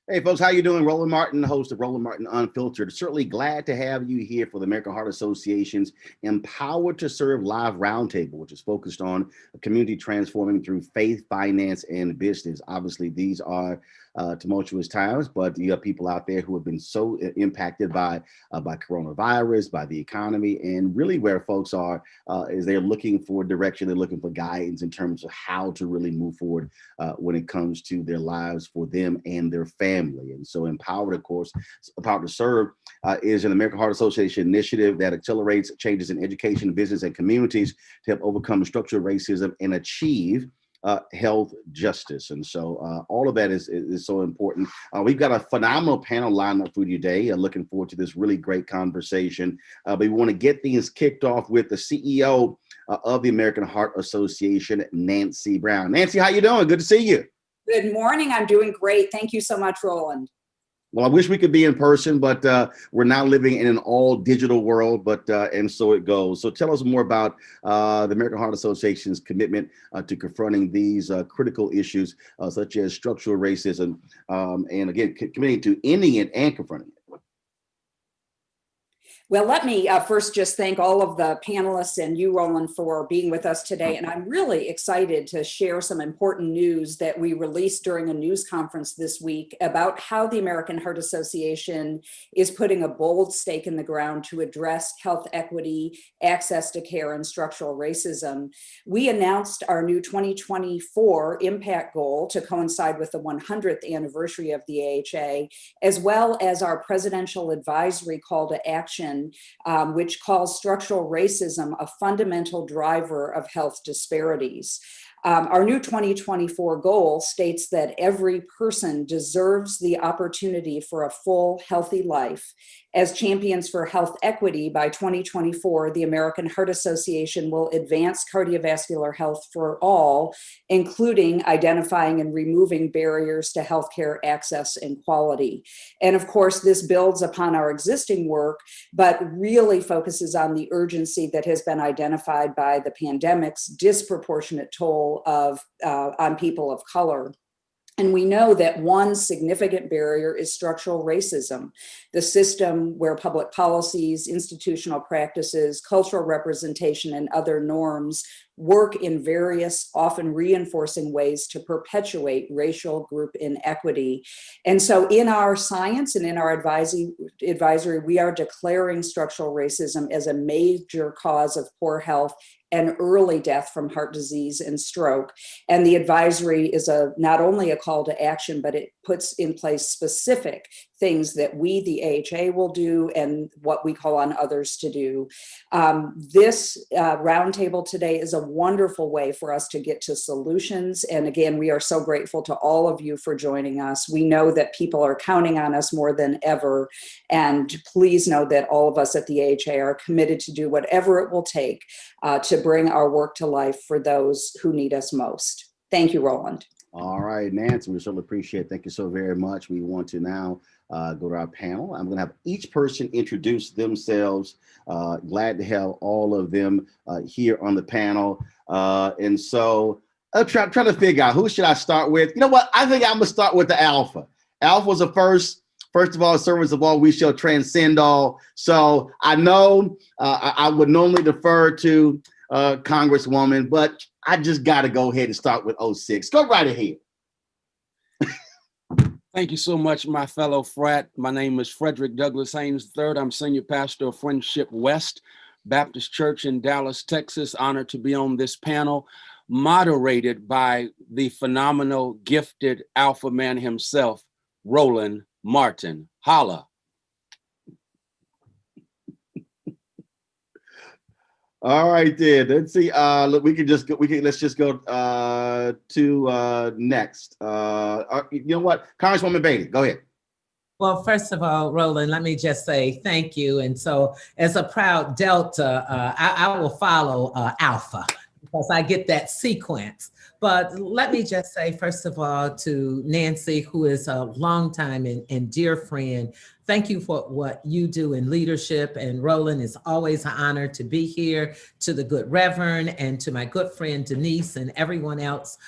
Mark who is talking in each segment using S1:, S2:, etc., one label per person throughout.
S1: Hey folks, how you doing? Roland Martin, host of Roland Martin Unfiltered. Certainly glad to have you here for the American Heart Association's Empowered to Serve Live Roundtable, which is focused on community transforming through faith, finance, and business. Obviously, these are tumultuous times, but you have people out there who have been so impacted by coronavirus, by the economy, and really where folks are is they're looking for direction, they're looking for guidance in terms of how to really move forward when it comes to their lives for them and their family. And so EmPowered, of course, Empowered to Serve is an American Heart Association initiative that accelerates changes in education, business, and communities to help overcome structural racism and achieve health justice. And so all of that is so important. We've got a phenomenal panel lined up for you today. Looking forward to this really great conversation. But we want to get things kicked off with the CEO of the American Heart Association, Nancy Brown. Nancy, how you doing? Good to see you.
S2: Good morning. I'm doing great. Thank you so much, Roland.
S1: Well, I wish we could be in person, but we're now living in an all digital world, and so it goes. So tell us more about the American Heart Association's commitment to confronting these critical issues such as structural racism, and again, committing to ending it and confronting it.
S2: Well, let me first just thank all of the panelists and you, Roland, for being with us today. And I'm really excited to share some important news that we released during a news conference this week about how the American Heart Association is putting a bold stake in the ground to address health equity, access to care, and structural racism. We announced our new 2024 impact goal to coincide with the 100th anniversary of the AHA, as well as our presidential advisory call to action, which calls structural racism a fundamental driver of health disparities. Our new 2024 goal states that every person deserves the opportunity for a full, healthy life. As champions for health equity, by 2024, the American Heart Association will advance cardiovascular health for all, including identifying and removing barriers to healthcare access and quality. And of course, this builds upon our existing work, but really focuses on the urgency that has been identified by the pandemic's disproportionate toll on people of color. And we know that one significant barrier is structural racism, the system where public policies, institutional practices, cultural representation, and other norms work in various, often reinforcing ways to perpetuate racial group inequity. And so in our science and in our advisory, we are declaring structural racism as a major cause of poor health and early death from heart disease and stroke. And the advisory is not only a call to action, but it puts in place specific things that we, the AHA, will do and what we call on others to do. This roundtable today is a wonderful way for us to get to solutions. And again, we are so grateful to all of you for joining us. We know that people are counting on us more than ever. And please know that all of us at the AHA are committed to do whatever it will take to bring our work to life for those who need us most. Thank you, Roland.
S1: All right, Nancy, we certainly appreciate it. Thank you so very much. We want to now go to our panel. I'm going to have each person introduce themselves. Glad to have all of them here on the panel. And so I'm trying to figure out who should I start with. You know what? I think I'm going to start with the Alpha. Alpha was the first. First of all, servants of all, we shall transcend all. So I know I would normally defer to Congresswoman, but I just got to go ahead and start with 06. Go right ahead.
S3: Thank you so much, my fellow frat. My name is Frederick Douglass Haynes III. I'm senior pastor of Friendship West Baptist Church in Dallas, Texas. Honored to be on this panel, moderated by the phenomenal, gifted alpha man himself, Roland Martin. Holla.
S1: All right, then. Let's see. Look, let's just go to next. You know what, Congresswoman Beatty, go ahead.
S4: Well, first of all, Roland, let me just say thank you. And so, as a proud Delta, I will follow Alpha because I get that sequence. But let me just say, first of all, to Nancy, who is a longtime and dear friend, Thank you for what you do in leadership. And Roland, it's always an honor to be here, to the good Reverend and to my good friend Denise and everyone else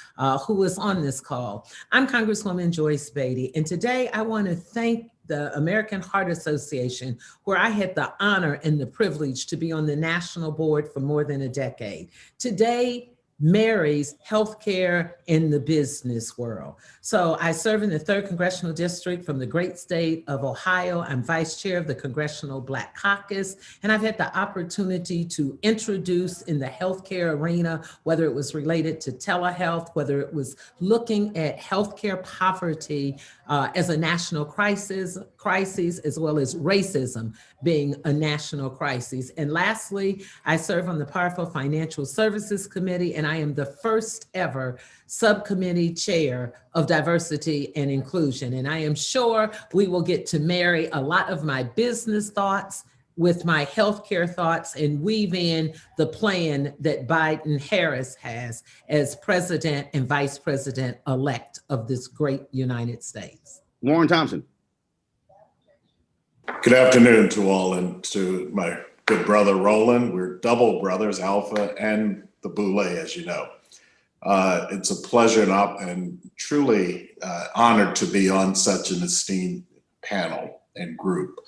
S4: who is on this call. I'm Congresswoman Joyce Beatty, and today I want to thank the American Heart Association, where I had the honor and the privilege to be on the national board for more than a decade. Today marries healthcare in the business world. So I serve in the 3rd Congressional District from the great state of Ohio. I'm vice chair of the Congressional Black Caucus, and I've had the opportunity to introduce in the healthcare arena, whether it was related to telehealth, whether it was looking at healthcare poverty as a national crisis, as well as racism being a national crisis. And lastly, I serve on the powerful Financial Services Committee, and I am the first ever subcommittee chair of diversity and inclusion. And I am sure we will get to marry a lot of my business thoughts with my healthcare thoughts and weave in the plan that Biden-Harris has as president and vice president-elect of this great United States.
S1: Warren Thompson.
S5: Good afternoon to all, and to my good brother Roland. We're double brothers, Alpha and the Boule, as you know. It's a pleasure and truly honored to be on such an esteemed panel and group.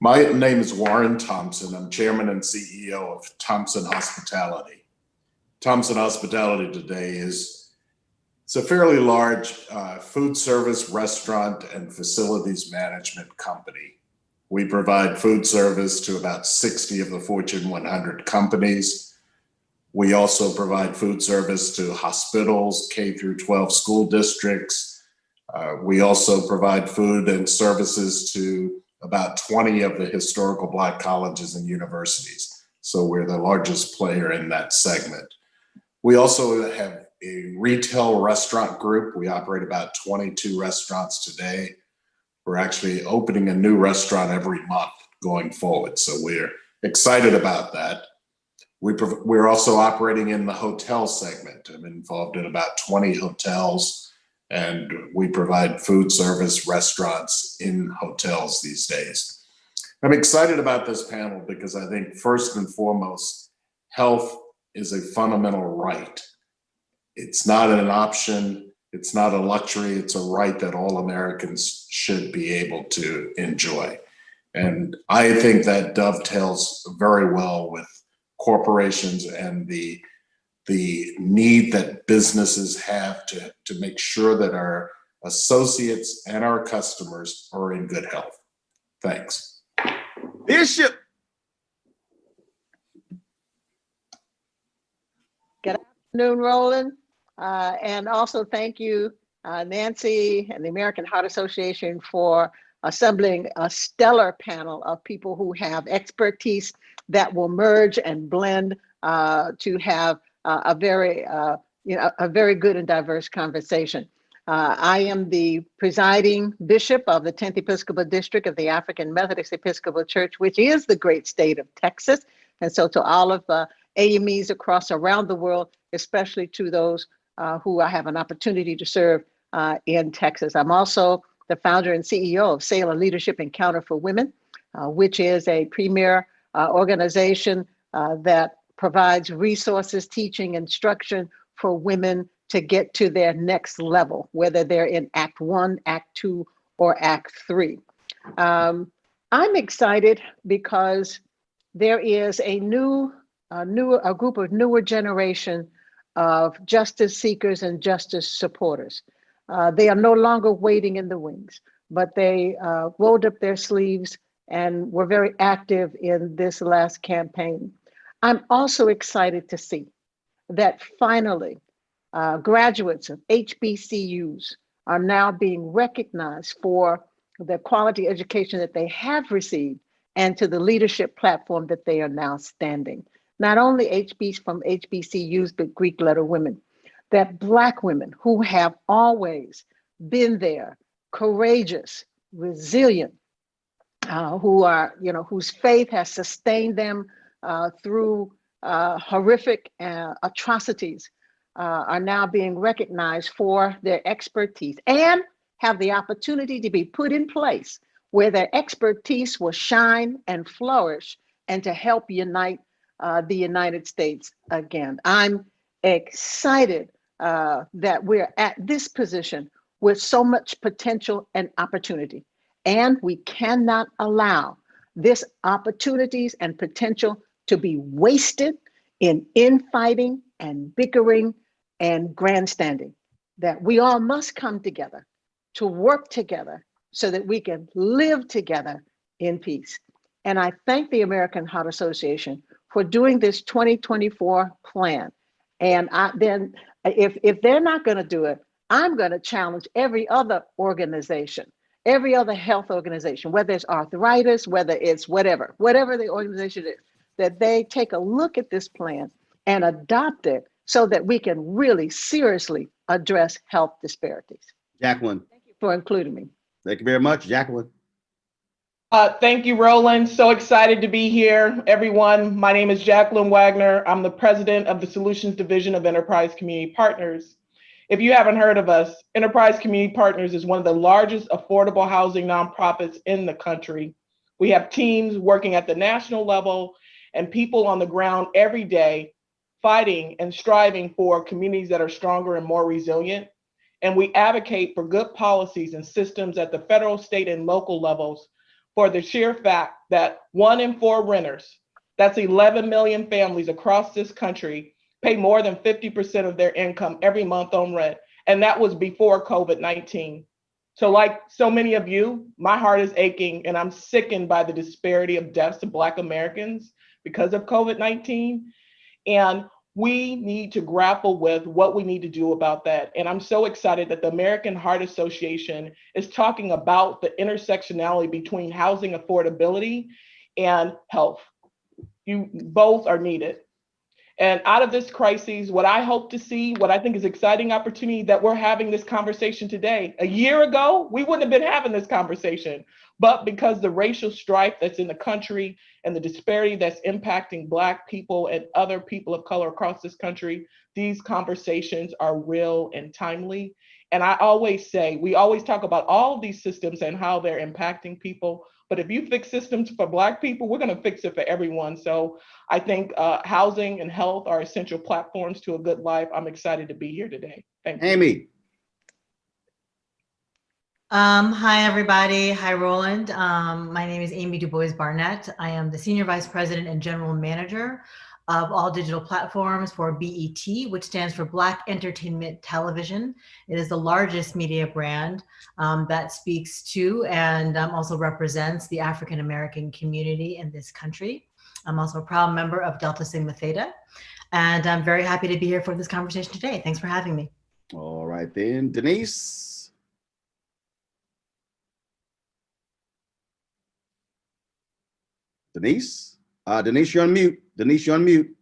S5: My name is Warren Thompson. I'm chairman and CEO of Thompson Hospitality. Thompson Hospitality today it's a fairly large food service, restaurant, and facilities management company. We provide food service to about 60 of the Fortune 100 companies. We also provide food service to hospitals, K through 12 school districts. We also provide food and services to about 20 of the historical Black colleges and universities. So we're the largest player in that segment. We also have a retail restaurant group. We operate about 22 restaurants today. We're actually opening a new restaurant every month going forward. So we're excited about that. We're also operating in the hotel segment. I'm involved in about 20 hotels, and we provide food service restaurants in hotels these days. I'm excited about this panel because I think first and foremost, health is a fundamental right. It's not an option. It's not a luxury. It's a right that all Americans should be able to enjoy. And I think that dovetails very well with corporations and the need that businesses have to make sure that our associates and our customers are in good health. Thanks.
S1: Bishop.
S6: Good afternoon, Roland. And also thank you, Nancy and the American Heart Association, for assembling a stellar panel of people who have expertise that will merge and blend to have a very good and diverse conversation. I am the presiding bishop of the 10th Episcopal District of the African Methodist Episcopal Church, which is the great state of Texas. And so to all of AMEs around the world, especially to those who I have an opportunity to serve in Texas. I'm also the founder and CEO of Sailor Leadership Encounter for Women, which is a premier organization that provides resources, teaching, instruction for women to get to their next level, whether they're in Act 1, Act 2, or Act 3. I'm excited because there is a group of newer generation of justice seekers and justice supporters. They are no longer waiting in the wings, but they rolled up their sleeves and were very active in this last campaign. I'm also excited to see that finally graduates of HBCUs are now being recognized for the quality education that they have received and to the leadership platform that they are now standing. Not only from HBCUs, but Greek letter women, that Black women who have always been there, courageous, resilient, who are, whose faith has sustained them through horrific atrocities, are now being recognized for their expertise and have the opportunity to be put in place where their expertise will shine and flourish and to help unite the United States again. I'm excited that we're at this position with so much potential and opportunity. And we cannot allow this opportunities and potential to be wasted in infighting and bickering and grandstanding. That we all must come together to work together so that we can live together in peace. And I thank the American Heart Association for doing this 2024 plan. And then if they're not going to do it, I'm going to challenge every other organization, every other health organization, whether it's arthritis, whether it's whatever the organization is, that they take a look at this plan and adopt it so that we can really seriously address health disparities.
S1: Jacqueline.
S6: Thank you for including me.
S1: Thank you very much, Jacqueline.
S7: Thank you, Roland. So excited to be here, everyone. My name is Jacqueline Wagner. I'm the president of the Solutions Division of Enterprise Community Partners. If you haven't heard of us, Enterprise Community Partners is one of the largest affordable housing nonprofits in the country. We have teams working at the national level and people on the ground every day fighting and striving for communities that are stronger and more resilient. And we advocate for good policies and systems at the federal, state, and local levels for the sheer fact that 1 in 4 renters, that's 11 million families across this country, pay more than 50% of their income every month on rent. And that was before COVID-19. So like so many of you, my heart is aching and I'm sickened by the disparity of deaths to Black Americans because of COVID-19. And we need to grapple with what we need to do about that. And I'm so excited that the American Heart Association is talking about the intersectionality between housing affordability and health. You both are needed. And out of this crisis, what I hope to see, what I think is exciting opportunity that we're having this conversation today. A year ago, we wouldn't have been having this conversation, but because the racial strife that's in the country and the disparity that's impacting Black people and other people of color across this country, these conversations are real and timely. And I always say, we always talk about all of these systems and how they're impacting people. But if you fix systems for Black people, we're going to fix it for everyone. So I think housing and health are essential platforms to a good life. I'm excited to be here today. Thank you.
S1: Amy.
S8: Hi, everybody. Hi, Roland. My name is Amy DuBois Barnett. I am the Senior Vice President and General Manager of all digital platforms for BET, which stands for Black Entertainment Television. It is the largest media brand that speaks to and also represents the African American community in this country. I'm also a proud member of Delta Sigma Theta, and I'm very happy to be here for this conversation today. Thanks for having me.
S1: All right then, Denise. Denise, you're on mute. Denise, you're on mute.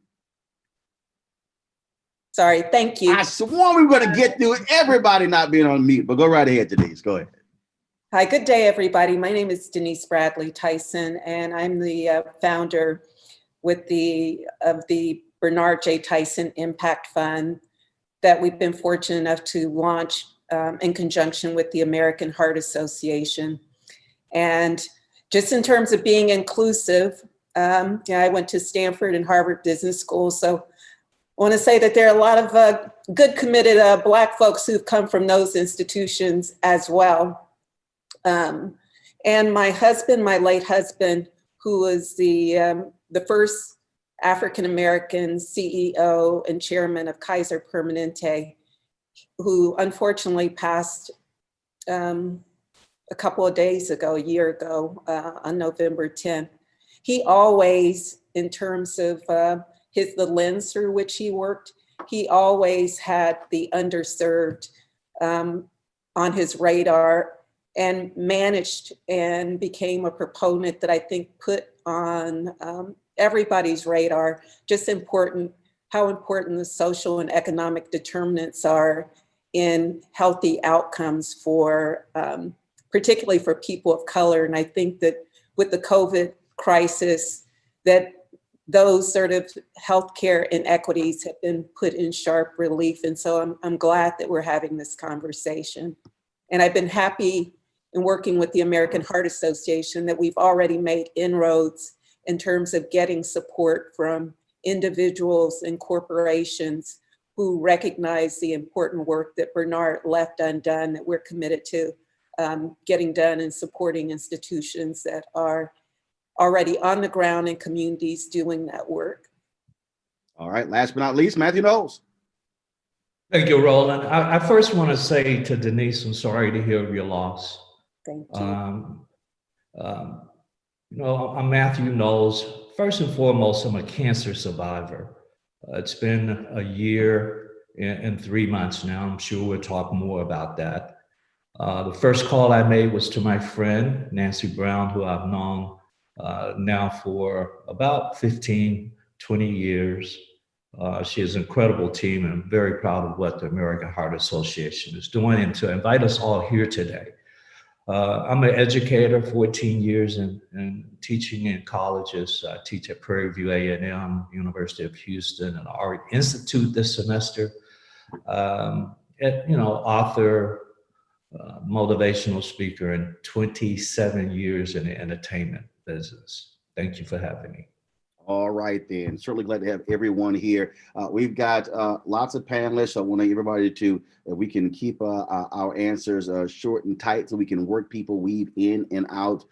S9: Sorry, thank you.
S1: I swore we were going to get through everybody not being on mute, but go right ahead, Denise. Go ahead.
S9: Hi, good day, everybody. My name is Denise Bradley Tyson, and I'm the founder of the Bernard J. Tyson Impact Fund that we've been fortunate enough to launch in conjunction with the American Heart Association. And just in terms of being inclusive, I went to Stanford and Harvard Business School, so I want to say that there are a lot of good, committed Black folks who've come from those institutions as well. And my husband, my late husband, who was the first African-American CEO and chairman of Kaiser Permanente, who unfortunately passed a couple of days ago, a year ago, on November 10th. He always, in terms of the lens through which he worked, he always had the underserved on his radar and managed and became a proponent that I think put on everybody's radar, just how important the social and economic determinants are in healthy outcomes for, particularly for people of color. And I think that with the COVID crisis, that those sort of healthcare inequities have been put in sharp relief. And so I'm glad that we're having this conversation. And I've been happy and working with the American Heart Association that we've already made inroads in terms of getting support from individuals and corporations who recognize the important work that Bernard left undone, that we're committed to getting done and supporting institutions that are already on the ground in communities doing that work.
S1: All right, last but not least, Matthew Knowles.
S10: Thank you, Roland. I first want to say to Denise, I'm sorry to hear of your loss.
S9: Thank you.
S10: You know, I'm Matthew Knowles. First and foremost, I'm a cancer survivor. It's been a year and 3 months now. I'm sure we'll talk more about that. The first call I made was to my friend, Nancy Brown, who I've known now for about 15, 20 years. She has an incredible team, and I'm very proud of what the American Heart Association is doing, and to invite us all here today. I'm an educator, 14 years in teaching in colleges. I teach at Prairie View A&M, University of Houston, and Art Institute this semester. Author, motivational speaker, and 27 years in the entertainment business. Thank you for having me.
S1: All right, then. Certainly glad to have everyone here. We've got lots of panelists. I want everybody to, if we can keep our answers short and tight so we can work people, weave in and out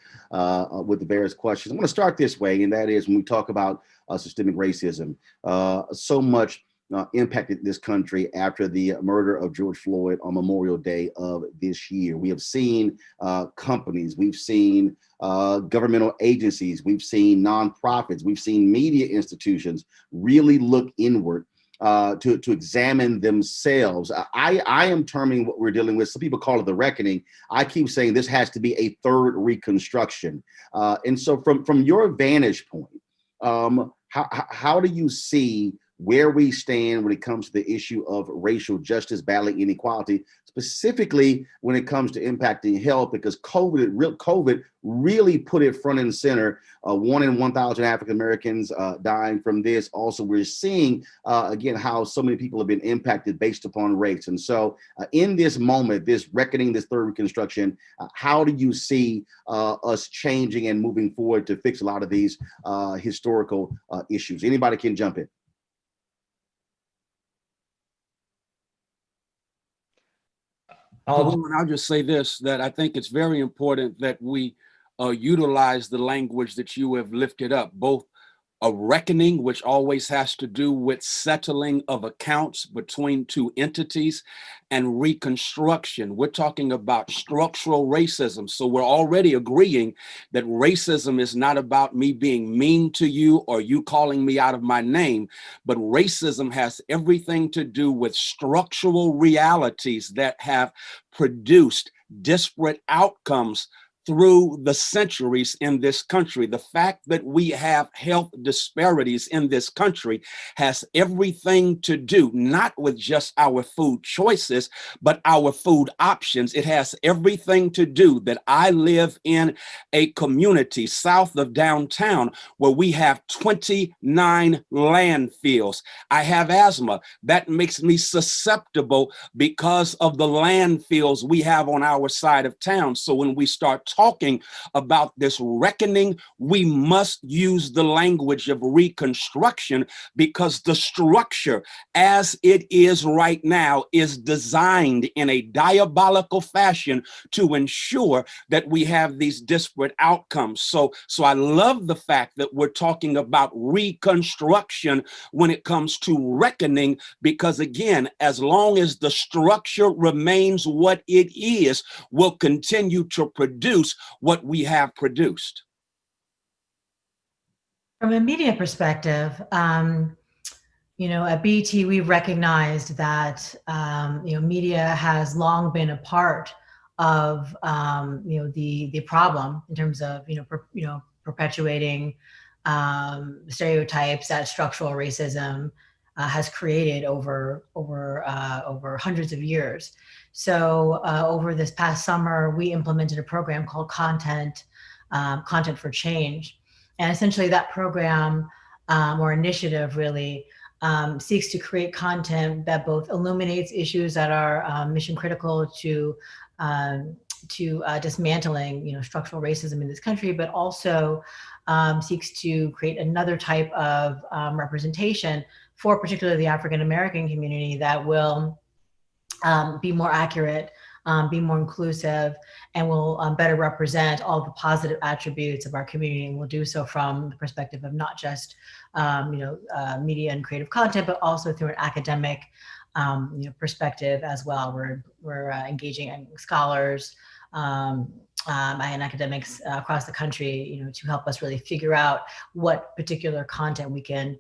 S1: with the various questions. I'm going to start this way, and that is when we talk about systemic racism. So much impacted this country after the murder of George Floyd on Memorial Day of this year. We have seen companies, we've seen governmental agencies, we've seen nonprofits, we've seen media institutions really look inward to examine themselves. I am terming what we're dealing with, some people call it the reckoning. I keep saying this has to be a third reconstruction. And so from your vantage point, how do you see where we stand when it comes to the issue of racial justice, battling inequality, specifically when it comes to impacting health, because COVID really put it front and center. 1 in 1,000 African Americans dying from this. Also, we're seeing, again, how so many people have been impacted based upon race. And so in this moment, this reckoning, this third reconstruction, how do you see us changing and moving forward to fix a lot of these historical issues? Anybody can jump in.
S3: I'll just say this, that I think it's very important that we utilize the language that you have lifted up, both a reckoning, which always has to do with settling of accounts between two entities, and reconstruction. We're talking about structural racism. So we're already agreeing that racism is not about me being mean to you or you calling me out of my name, but racism has everything to do with structural realities that have produced disparate outcomes through the centuries in this country. The fact that we have health disparities in this country has everything to do, not with just our food choices, but our food options. It has everything to do that I live in a community south of downtown where we have 29 landfills. I have asthma. That makes me susceptible because of the landfills we have on our side of town. So when we start talking about this reckoning, we must use the language of reconstruction, because the structure as it is right now is designed in a diabolical fashion to ensure that we have these disparate outcomes. So I love the fact that we're talking about reconstruction when it comes to reckoning, because again, as long as the structure remains what it is, we'll continue to produce what we have produced.
S8: From a media perspective, at BET, we recognized that, media has long been a part of, the problem in terms of, perpetuating stereotypes that structural racism has created over hundreds of years. So over this past summer, we implemented a program called Content for Change. And essentially that program or initiative really seeks to create content that both illuminates issues that are mission critical to to dismantling, structural racism in this country, but also seeks to create another type of representation for particularly the African American community that will be more accurate, be more inclusive, and will better represent all the positive attributes of our community, and will do so from the perspective of not just media and creative content, but also through an academic perspective as well. We're engaging scholars and academics across the country, to help us really figure out what particular content we can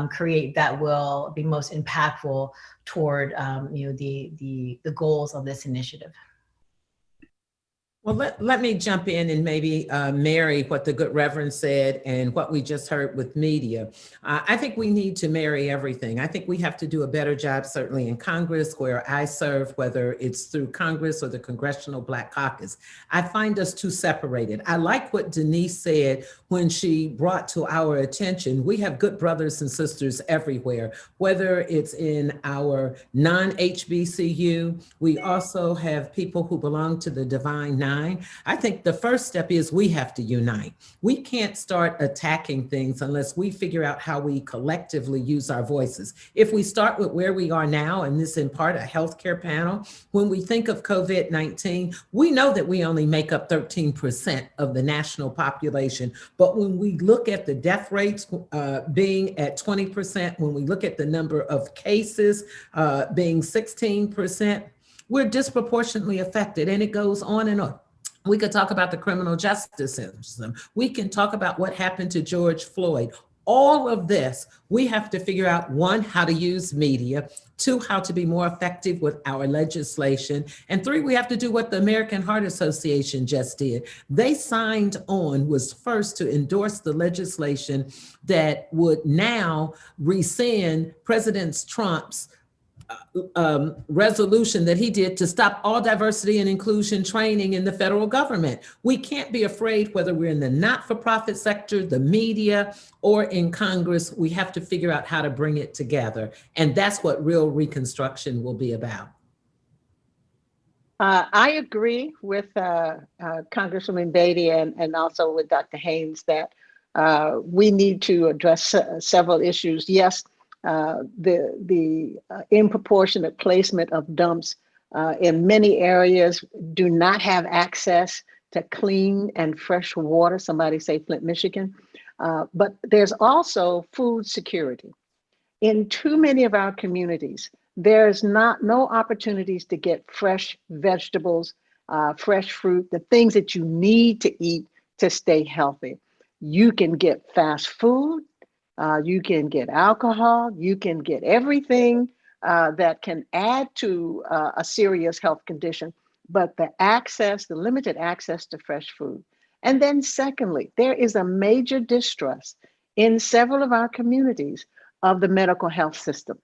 S8: create that will be most impactful toward the goals of this initiative.
S4: Well, let me jump in and maybe marry what the good Reverend said and what we just heard with media. I think we need to marry everything. I think we have to do a better job, certainly in Congress, where I serve, whether it's through Congress or the Congressional Black Caucus. I find us too separated. I like what Denise said when she brought to our attention, we have good brothers and sisters everywhere, whether it's in our non-HBCU. We also have people who belong to the Divine Nine. I think the first step is we have to unite. We can't start attacking things unless we figure out how we collectively use our voices. If we start with where we are now, and this in part a healthcare panel, when we think of COVID-19, we know that we only make up 13% of the national population. But when we look at the death rates being at 20%, when we look at the number of cases being 16%, we're disproportionately affected, and it goes on and on. We could talk about the criminal justice system. We can talk about what happened to George Floyd. All of this, we have to figure out, one, how to use media, two, how to be more effective with our legislation, and three, we have to do what the American Heart Association just did. They signed on, was first to endorse the legislation that would now rescind President Trump's resolution that he did to stop all diversity and inclusion training in the federal government. We can't be afraid, whether we're in the not-for-profit sector, the media, or in Congress. We have to figure out how to bring it together. And that's what real Reconstruction will be about.
S6: I agree with Congresswoman Beatty and also with Dr. Haynes that we need to address several issues. Yes, the disproportionate placement of dumps in many areas do not have access to clean and fresh water. Somebody say Flint, Michigan. But there's also food security. In too many of our communities, there's no opportunities to get fresh vegetables, fresh fruit, the things that you need to eat to stay healthy. You can get fast food. You can get alcohol, you can get everything that can add to a serious health condition, but the limited access to fresh food. And then secondly, there is a major distrust in several of our communities of the medical health system.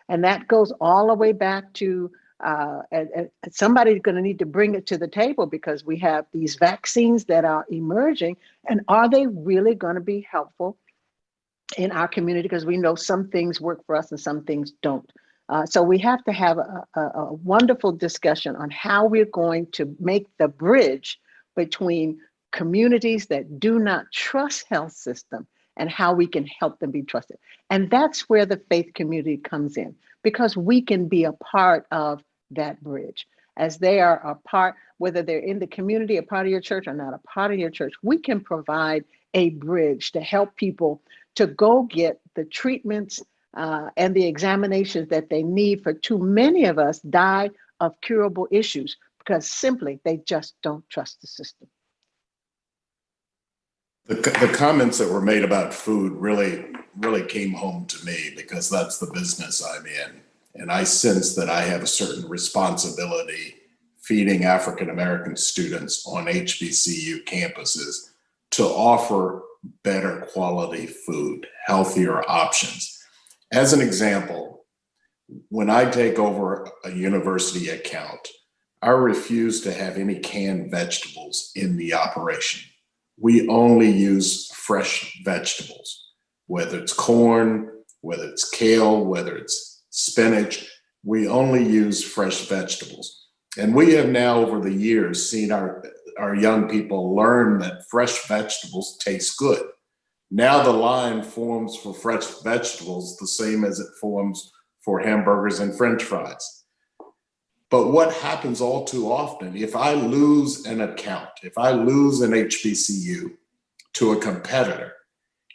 S6: And that goes all the way back to, somebody's gonna need to bring it to the table, because we have these vaccines that are emerging, and are they really gonna be helpful in our community? Because we know some things work for us and some things don't. So we have to have a wonderful discussion on how we're going to make the bridge between communities that do not trust health system and how we can help them be trusted. And that's where the faith community comes in, because we can be a part of that bridge. As they are a part, whether they're in the community, a part of your church, or not a part of your church, we can provide a bridge to help people to go get the treatments and the examinations that they need. For too many of us die of curable issues because simply they just don't trust the system.
S5: The comments that were made about food really came home to me, because that's the business I'm in. And I sense that I have a certain responsibility feeding African-American students on HBCU campuses to offer better quality food, healthier options. As an example, when I take over a university account, I refuse to have any canned vegetables in the operation. We only use fresh vegetables, whether it's corn, whether it's kale, whether it's spinach. We only use fresh vegetables. And we have now over the years seen our young people learn that fresh vegetables taste good. Now the line forms for fresh vegetables the same as it forms for hamburgers and French fries. But what happens all too often, if I lose an account, if I lose an HBCU to a competitor,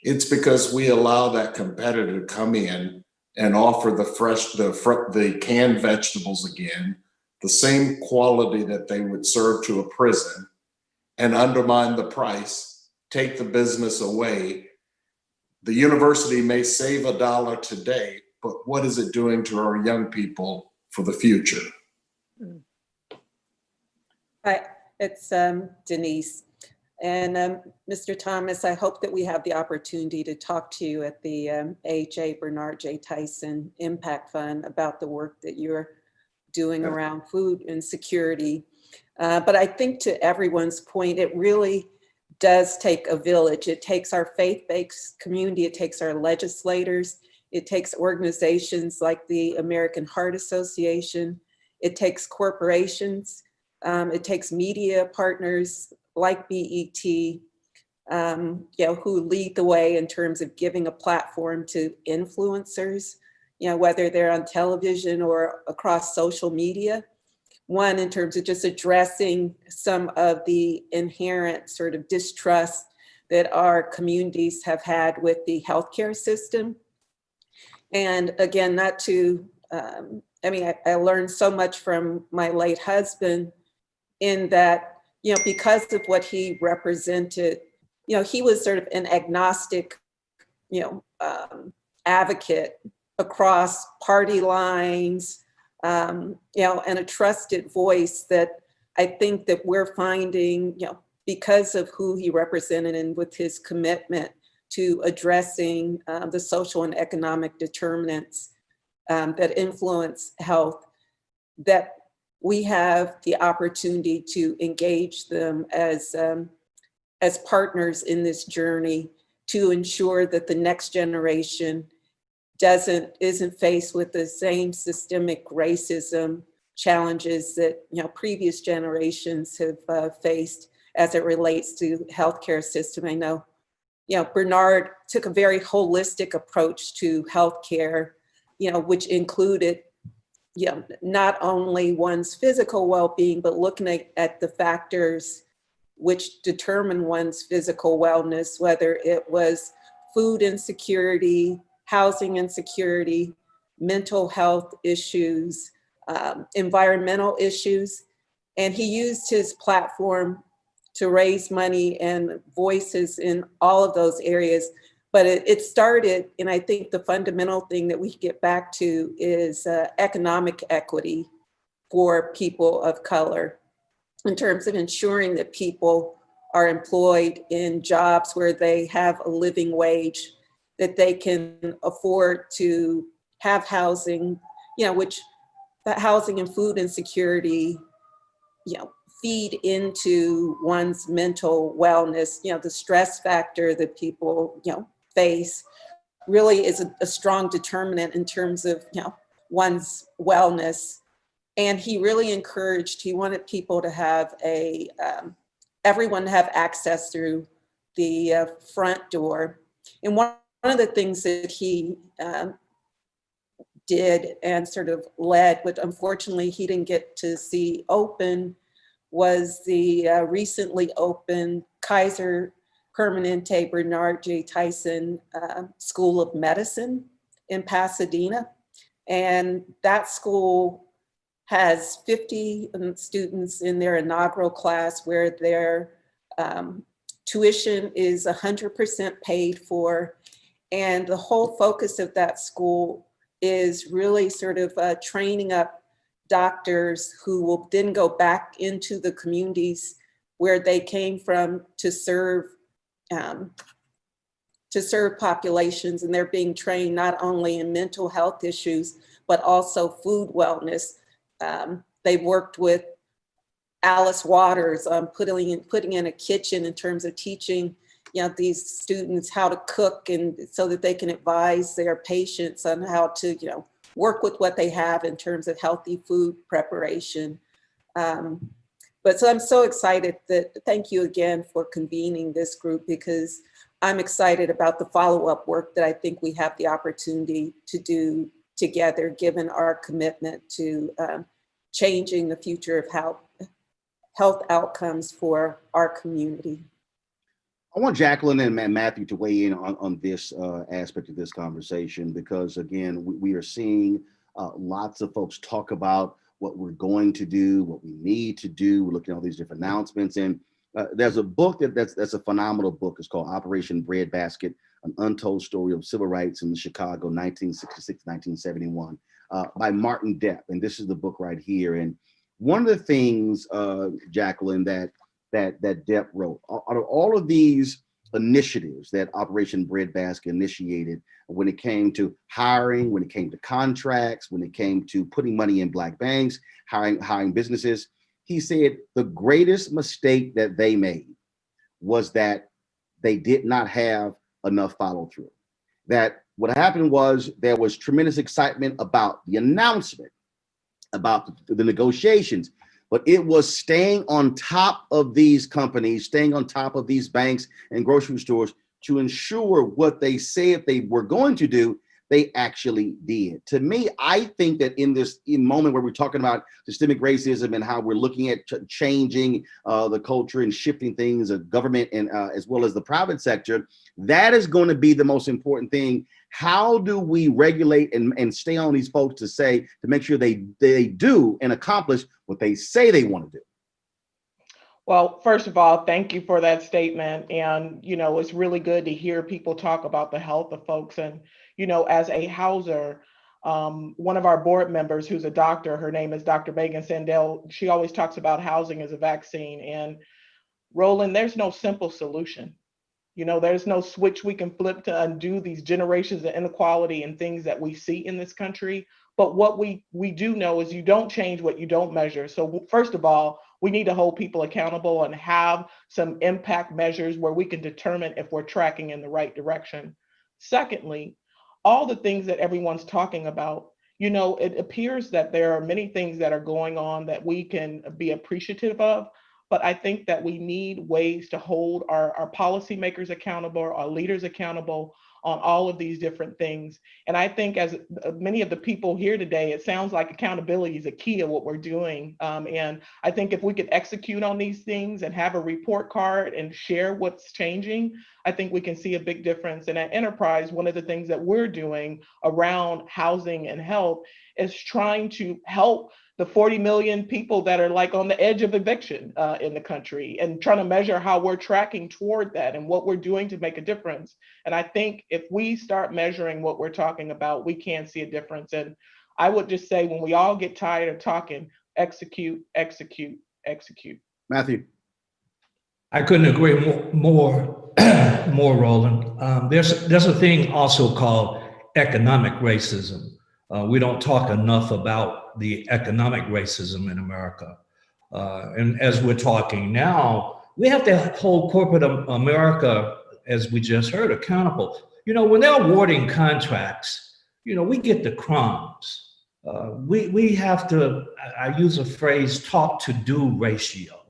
S5: it's because we allow that competitor to come in and offer the canned vegetables again, the same quality that they would serve to a prison, and undermine the price, take the business away. The university may save $1 today, but what is it doing to our young people for the future?
S9: Hi, it's Denise. And Mr. Thomas, I hope that we have the opportunity to talk to you at the AHA Bernard J. Tyson Impact Fund about the work that you're doing around food insecurity. But I think to everyone's point, it really does take a village. It takes our faith-based community, it takes our legislators, it takes organizations like the American Heart Association, it takes corporations, it takes media partners like BET, who lead the way in terms of giving a platform to influencers, whether they're on television or across social media. One, in terms of just addressing some of the inherent sort of distrust that our communities have had with the healthcare system. And again, not to, I learned so much from my late husband in that, because of what he represented, he was sort of an agnostic, advocate across party lines, and a trusted voice that I think that we're finding, because of who he represented and with his commitment to addressing the social and economic determinants that influence health, that we have the opportunity to engage them as partners in this journey to ensure that the next generation isn't faced with the same systemic racism challenges that previous generations have faced as it relates to healthcare system. I know Bernard took a very holistic approach to healthcare, which included not only one's physical well-being, but looking at the factors which determine one's physical wellness, whether it was food insecurity, housing insecurity, mental health issues, environmental issues. And he used his platform to raise money and voices in all of those areas. But it started, and I think the fundamental thing that we get back to is economic equity for people of color in terms of ensuring that people are employed in jobs where they have a living wage, that they can afford to have housing, which that housing and food insecurity, feed into one's mental wellness. The stress factor that people, face really is a strong determinant in terms of, one's wellness. And he really he wanted people to have everyone to have access through the front door. And one of the things that he did and sort of led, but unfortunately he didn't get to see open, was the recently opened Kaiser Permanente Bernard J. Tyson School of Medicine in Pasadena. And that school has 50 students in their inaugural class where their tuition is 100% paid for. And the whole focus of that school is really sort of training up doctors who will then go back into the communities where they came from to serve populations. And they're being trained not only in mental health issues, but also food wellness. They've worked with Alice Waters on putting in a kitchen in terms of teaching these students how to cook, and so that they can advise their patients on how to work with what they have in terms of healthy food preparation. But so I'm so excited thank you again for convening this group, because I'm excited about the follow-up work that I think we have the opportunity to do together, given our commitment to changing the future of health outcomes for our community.
S1: I want Jacqueline and Matthew to weigh in on this aspect of this conversation, because again, we are seeing lots of folks talk about what we're going to do, what we need to do. We're looking at all these different announcements, and there's a book that's a phenomenal book. It's called Operation Breadbasket: An Untold Story of Civil Rights in Chicago, 1966-1971, by Martin Depp. And this is the book right here. And one of the things, Jacqueline, that Depp wrote, out of all of these initiatives that Operation Breadbasket initiated, when it came to hiring, when it came to contracts, when it came to putting money in Black banks, hiring businesses, he said the greatest mistake that they made was that they did not have enough follow through. That what happened was there was tremendous excitement about the announcement, about the negotiations, but it was staying on top of these companies, staying on top of these banks and grocery stores to ensure what they said they were going to do, they actually did. To me, I think that in this moment where we're talking about systemic racism and how we're looking at changing the culture and shifting things, government and as well as the private sector, that is going to be the most important thing. How do we regulate and stay on these folks to make sure they do and accomplish what they say they want to do?
S7: Well, first of all, thank you for that statement. And, it's really good to hear people talk about the health of folks. And, as a houser, one of our board members who's a doctor, her name is Dr. Megan Sandell, she always talks about housing as a vaccine. And Roland, there's no simple solution. There's no switch we can flip to undo these generations of inequality and things that we see in this country. But what we do know is you don't change what you don't measure. So first of all, we need to hold people accountable and have some impact measures where we can determine if we're tracking in the right direction. Secondly, all the things that everyone's talking about, it appears that there are many things that are going on that we can be appreciative of. But I think that we need ways to hold our policymakers accountable, our leaders accountable on all of these different things. And I think as many of the people here today, it sounds like accountability is a key of what we're doing. And I think if we could execute on these things and have a report card and share what's changing, I think we can see a big difference. And at Enterprise, one of the things that we're doing around housing and health is trying to help the 40 million people that are like on the edge of eviction in the country, and trying to measure how we're tracking toward that and what we're doing to make a difference. And I think if we start measuring what we're talking about, we can see a difference. And I would just say, when we all get tired of talking, execute, execute, execute.
S1: Matthew.
S10: I couldn't agree more, Roland. There's a thing also called economic racism. We don't talk enough about the economic racism in America. And as we're talking now, we have to hold corporate America, as we just heard, accountable. When they're awarding contracts, we get the crumbs. We have to, I use a phrase, talk to do ratio.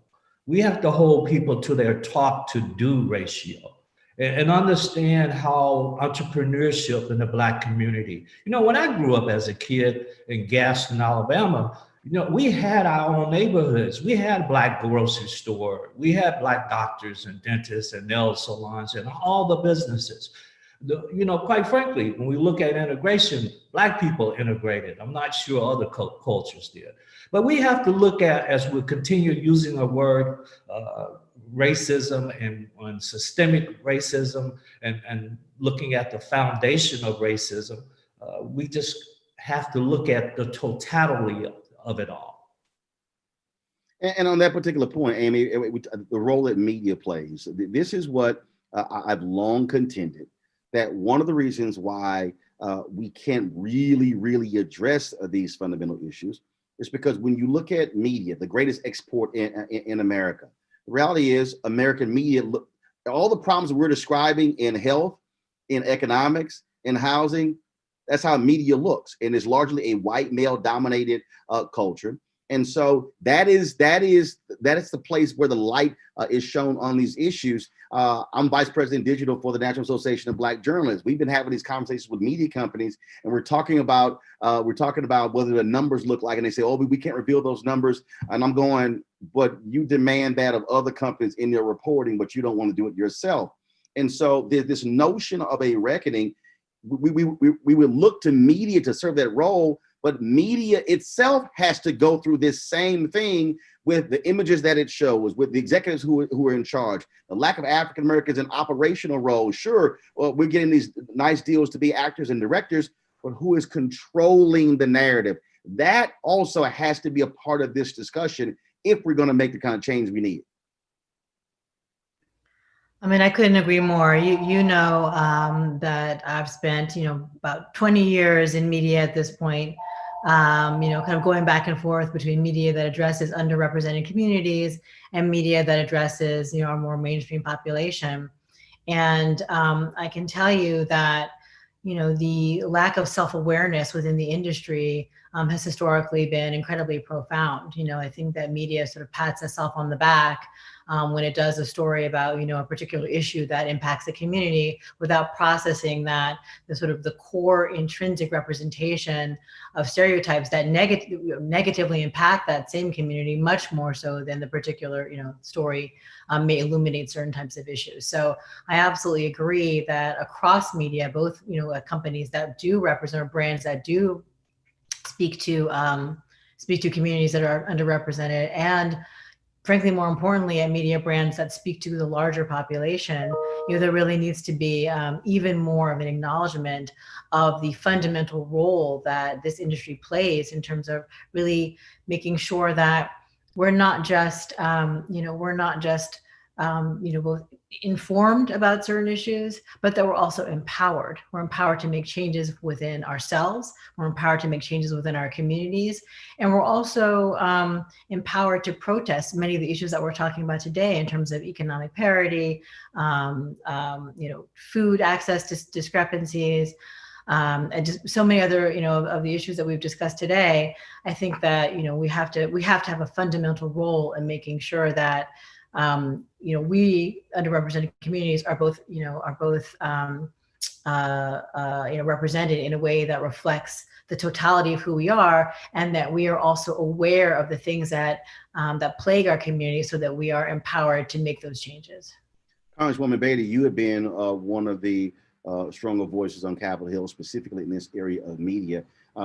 S10: We have to hold people to their talk to do ratio. And understand how entrepreneurship in the Black community. When I grew up as a kid in Gaston, Alabama, we had our own neighborhoods. We had Black grocery store. We had Black doctors and dentists and nail salons and all the businesses. Quite frankly, when we look at integration, Black people integrated. I'm not sure other cultures did. But we have to look at, as we continue using the word racism and systemic racism and looking at the foundation of racism, we just have to look at the totality of it all.
S1: And on that particular point, Amy, the role that media plays, this is what I've long contended, that one of the reasons why we can't really address these fundamental issues is because when you look at media, the greatest export in America, the reality is American media, all the problems we're describing in health, in economics, in housing, that's how media looks. And it's largely a white male dominated culture. And so that is the place where the light is shown on these issues. I'm Vice President Digital for the National Association of Black Journalists. We've been having these conversations with media companies, and we're talking about whether the numbers look like, and they say, oh, we can't reveal those numbers. And I'm going, but you demand that of other companies in their reporting, but you don't want to do it yourself. And so there's this notion of a reckoning. We would look to media to serve that role, but media itself has to go through this same thing with the images that it shows, with the executives who are in charge, the lack of African Americans in operational roles. Sure, well, we're getting these nice deals to be actors and directors, but who is controlling the narrative? That also has to be a part of this discussion if we're going to make the kind of change we need.
S8: I mean, I couldn't agree more. You know that I've spent, about 20 years in media at this point, kind of going back and forth between media that addresses underrepresented communities and media that addresses, our more mainstream population. And I can tell you that, the lack of self-awareness within the industry has historically been incredibly profound. I think that media sort of pats itself on the back when it does a story about, a particular issue that impacts the community without processing that the core intrinsic representation of stereotypes that negatively impact that same community much more so than the particular, story may illuminate certain types of issues. So I absolutely agree that across media, both, companies that do represent, or brands that do speak to communities that are underrepresented, and frankly, more importantly, at media brands that speak to the larger population, there really needs to be even more of an acknowledgement of the fundamental role that this industry plays in terms of really making sure that we're not just, both informed about certain issues, but that we're also empowered. We're empowered to make changes within ourselves. We're empowered to make changes within our communities. And we're also empowered to protest many of the issues that we're talking about today in terms of economic parity, food access discrepancies, and just so many other, of the issues that we've discussed today. I think that, we have to have a fundamental role in making sure that we underrepresented communities are both represented in a way that reflects the totality of who we are, and that we are also aware of the things that that plague our community, so that we are empowered to make those changes.
S1: Congresswoman Beatty, you have been one of the stronger voices on Capitol Hill, specifically in this area of media.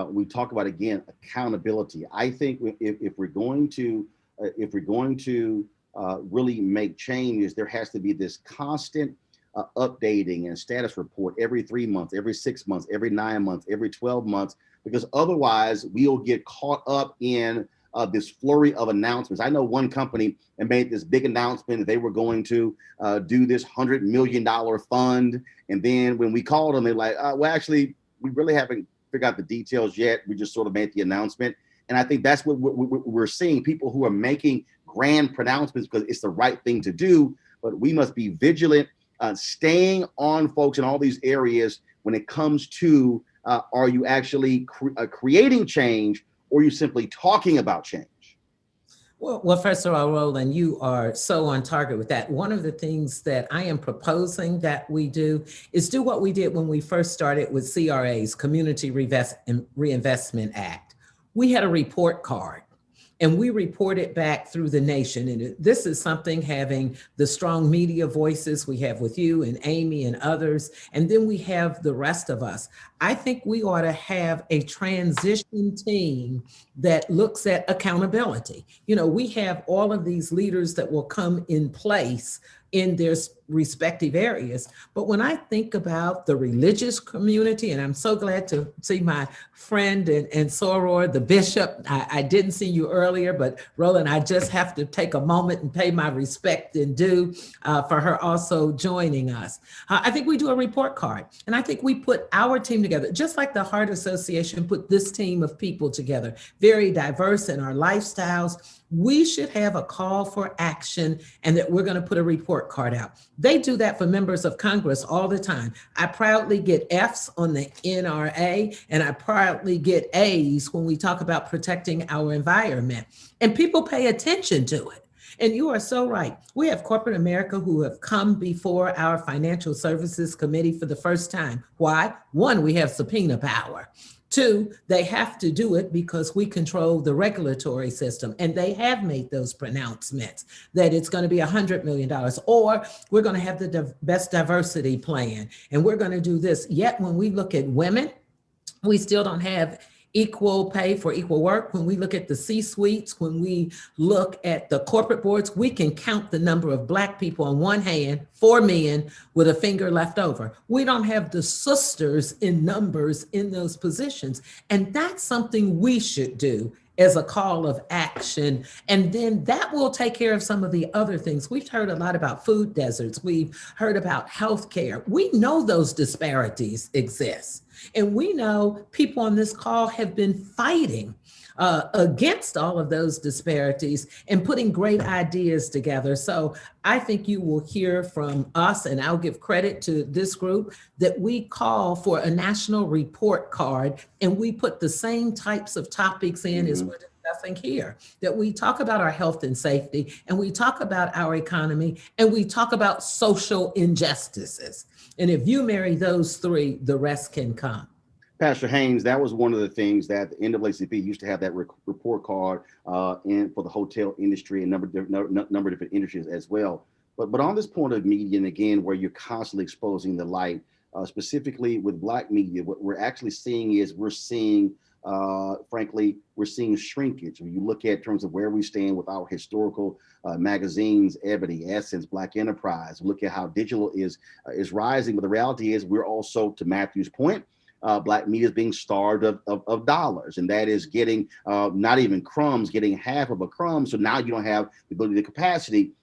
S1: We talk about, again, accountability. I think if we're going to really make changes, there has to be this constant updating and status report every 3 months, every 6 months, every 9 months, every 12 months, because otherwise we'll get caught up in this flurry of announcements. I know one company and made this big announcement that they were going to do this $100 million fund. And then when we called them, they're like, well, actually, we really haven't figured out the details yet. We just sort of made the announcement. And I think that's what we're seeing, people who are making grand pronouncements because it's the right thing to do, but we must be vigilant, staying on folks in all these areas when it comes to, are you actually creating change, or are you simply talking about change?
S4: Well, first of all, Roland, you are so on target with that. One of the things that I am proposing that we do is do what we did when we first started with CRA's Community Reinvestment Act. We had a report card, and we reported back through the nation. And this is something, having the strong media voices we have with you and Amy and others, and then we have the rest of us. I think we ought to have a transition team that looks at accountability. We have all of these leaders that will come in place in their respective areas. But when I think about the religious community, and I'm so glad to see my friend and soror, the bishop, I didn't see you earlier, but Roland, I just have to take a moment and pay my respect and due for her also joining us. I think we do a report card, and I think we put our team together. together, just like the Heart Association put this team of people together, very diverse in our lifestyles. We should have a call for action and that we're going to put a report card out. They do that for members of Congress all the time. I proudly get F's on the NRA, and I proudly get A's when we talk about protecting our environment. And people pay attention to it. And you are so right. We have corporate America who have come before our Financial Services Committee for the first time. Why? One, we have subpoena power. Two, they have to do it because we control the regulatory system, and they have made those pronouncements that it's going to be $100 million, or we're going to have the best diversity plan, and we're going to do this. Yet when we look at women, we still don't have equal pay for equal work. When we look at the C-suites, when we look at the corporate boards, we can count the number of Black people on one hand, 4 million with a finger left over. We don't have the sisters in numbers in those positions. And that's something we should do as a call of action. And then that will take care of some of the other things. We've heard a lot about food deserts. We've heard about healthcare. We know those disparities exist. And we know people on this call have been fighting against all of those disparities and putting great ideas together. So I think you will hear from us, and I'll give credit to this group, that we call for a national report card, and we put the same types of topics in as we're discussing here, that we talk about our health and safety, and we talk about our economy, and we talk about social injustices. And if you marry those three, the rest can come.
S1: Pastor Haynes, that was one of the things that the NAACP used to have, that report card in for the hotel industry and number of different industries as well. But on this point of media, and again, where you're constantly exposing the light, specifically with Black media, what we're actually seeing is frankly, we're seeing shrinkage. When you look at terms of where we stand with our historical magazines, Ebony, Essence, Black Enterprise, look at how digital is rising. But the reality is we're also, to Matthew's point, Black media is being starved of dollars, and that is getting not even crumbs, getting half of a crumb. So now you don't have the ability, the capacity.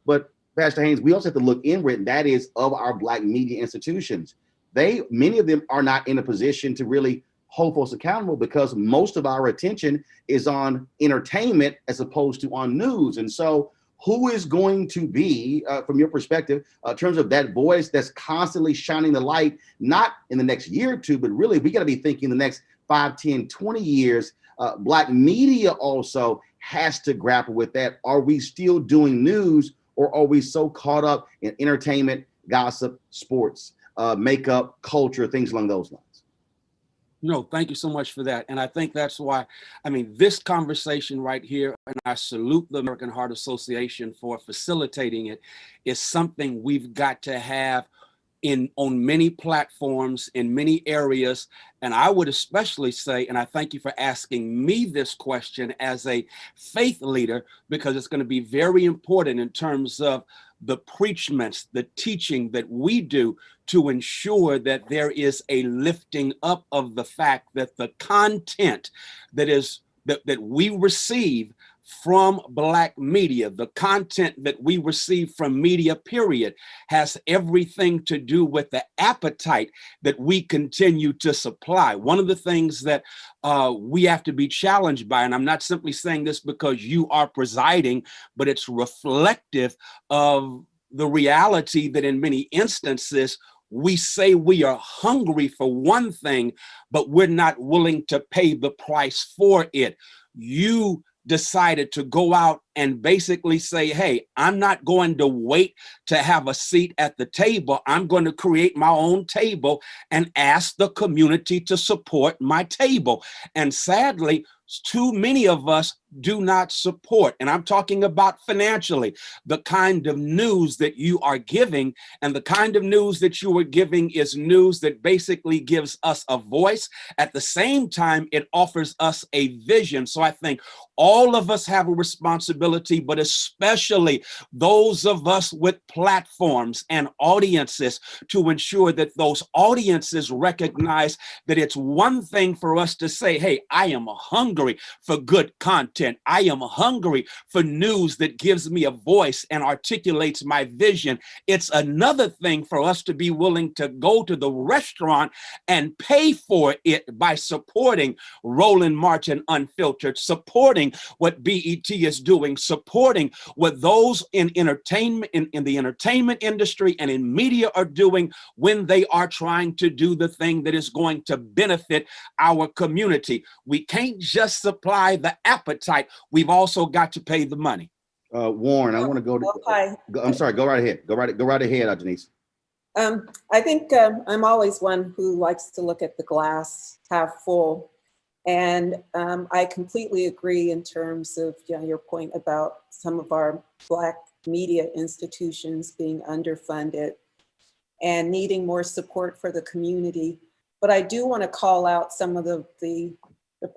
S1: But Pastor Haynes, we also have to look inward, and that is of our Black media institutions. Many of them are not in a position to really hold folks accountable, because most of our attention is on entertainment as opposed to on news. And so who is going to be, from your perspective, in terms of that voice that's constantly shining the light, not in the next year or two, but really we got to be thinking the next 5, 10, 20 years. Black media also has to grapple with that. Are we still doing news, or are we so caught up in entertainment, gossip, sports, makeup, culture, things along those lines?
S3: No, thank you so much for that. And I think that's why, this conversation right here, and I salute the American Heart Association for facilitating it, is something we've got to have on many platforms, in many areas. And I would especially say, and I thank you for asking me this question as a faith leader, because it's going to be very important in terms of the preachments, the teaching that we do to ensure that there is a lifting up of the fact that the content that we receive from Black media, the content that we receive from media, period, has everything to do with the appetite that we continue to supply. One of the things that we have to be challenged by, and I'm not simply saying this because you are presiding, but it's reflective of the reality that in many instances, we say we are hungry for one thing, but we're not willing to pay the price for it. You decided to go out and basically say, hey, I'm not going to wait to have a seat at the table. I'm going to create my own table and ask the community to support my table. And sadly, too many of us do not support, and I'm talking about financially, the kind of news that you are giving. And the kind of news that you are giving is news that basically gives us a voice. At the same time, it offers us a vision. So I think all of us have a responsibility responsibility, but especially those of us with platforms and audiences, to ensure that those audiences recognize that it's one thing for us to say, hey, I am hungry for good content. I am hungry for news that gives me a voice and articulates my vision. It's another thing for us to be willing to go to the restaurant and pay for it by supporting Roland Martin Unfiltered, supporting what BET is doing, supporting what those in entertainment, in the entertainment industry and in media are doing when they are trying to do the thing that is going to benefit our community. We can't just supply the appetite. We've also got to pay the money.
S1: Warren, I want to go to.
S9: Hi.
S1: I'm sorry. Go right ahead. Go right ahead, Denise.
S9: I think I'm always one who likes to look at the glass half full. And I completely agree in terms of your point about some of our Black media institutions being underfunded and needing more support for the community. But I do want to call out some of the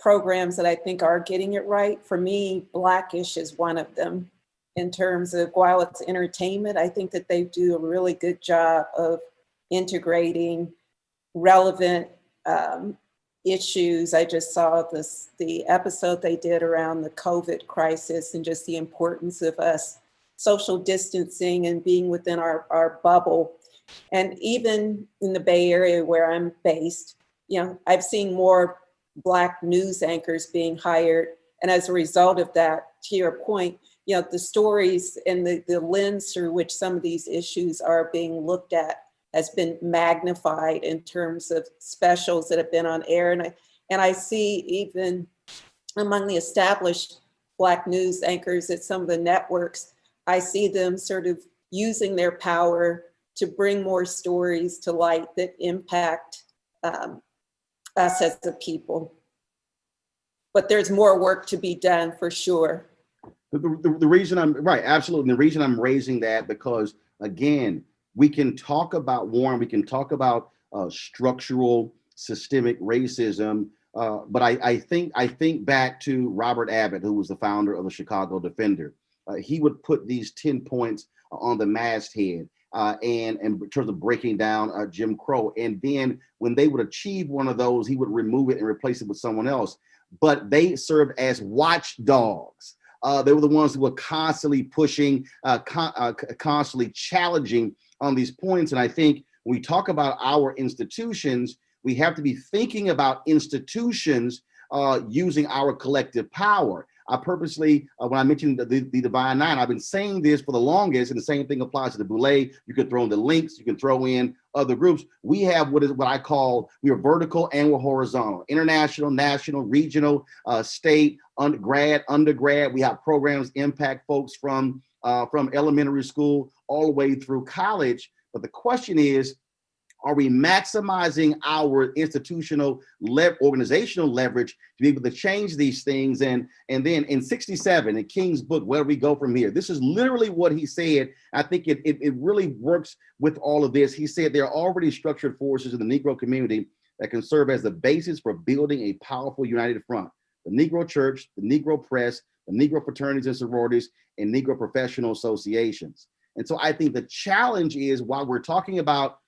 S9: programs that I think are getting it right. For me, Blackish is one of them. In terms of, while it's entertainment, I think that they do a really good job of integrating relevant issues. I just saw the episode they did around the COVID crisis and just the importance of us social distancing and being within our bubble. And even in the Bay Area where I'm based, I've seen more Black news anchors being hired. And as a result of that, to your point, the stories and the lens through which some of these issues are being looked at has been magnified in terms of specials that have been on air. And I see even among the established Black news anchors at some of the networks, I see them sort of using their power to bring more stories to light that impact us as a people. But there's more work to be done for sure.
S1: The reason I'm right, absolutely. The reason I'm raising that, because again, we can talk about Warren, we can talk about structural systemic racism, but I think back to Robert Abbott, who was the founder of the Chicago Defender. He would put these 10 points on the masthead and in terms of breaking down Jim Crow. And then when they would achieve one of those, he would remove it and replace it with someone else. But they served as watchdogs. They were the ones who were constantly pushing, constantly challenging on these points. And I think when we talk about our institutions, we have to be thinking about institutions using our collective power. I purposely, when I mentioned the Divine Nine, I've been saying this for the longest, and the same thing applies to the Boulé. You can throw in the links, you can throw in other groups. We have what I call, we are vertical and we're horizontal, international, national, regional, state, undergrad. We have programs impact folks from elementary school all the way through college. But the question is, are we maximizing our institutional organizational leverage to be able to change these things? And then in 67, in King's book, Where Do We Go From Here? This is literally what he said. I think it really works with all of this. He said there are already structured forces in the Negro community that can serve as the basis for building a powerful united front. The Negro Church, the Negro Press, the Negro fraternities and sororities, and Negro professional associations. And so I think the challenge is, while we're talking about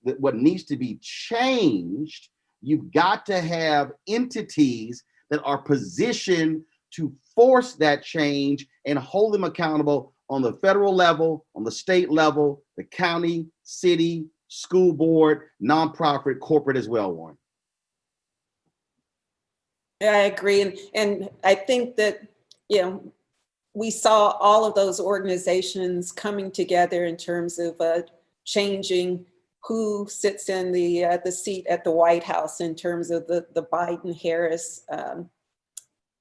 S1: what needs to be changed, you've got to have entities that are positioned to force that change and hold them accountable on the federal level, on the state level, the county, city, school board, nonprofit, corporate as well, Warren.
S9: Yeah, I agree. And I think that, we saw all of those organizations coming together in terms of changing who sits in the seat at the White House in terms of the Biden-Harris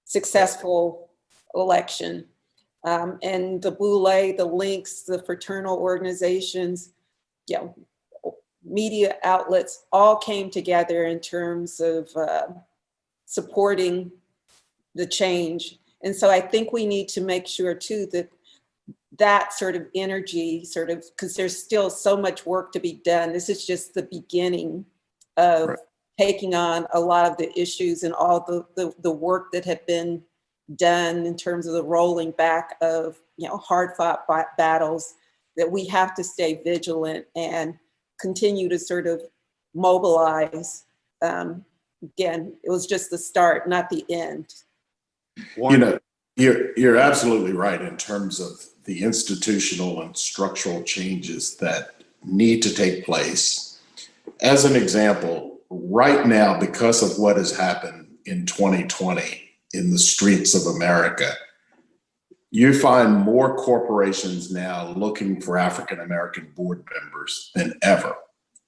S9: successful election. And the Boulé, the links, the fraternal organizations, media outlets all came together in terms of supporting the change. And so I think we need to make sure too that sort of energy, because there's still so much work to be done. This is just the beginning of taking on a lot of the issues and all the work that had been done in terms of the rolling back of, hard-fought battles, that we have to stay vigilant and continue to sort of mobilize. Again, it was just the start, not the end.
S5: You're absolutely right in terms of the institutional and structural changes that need to take place. As an example, right now, because of what has happened in 2020 in the streets of America, you find more corporations now looking for African-American board members than ever.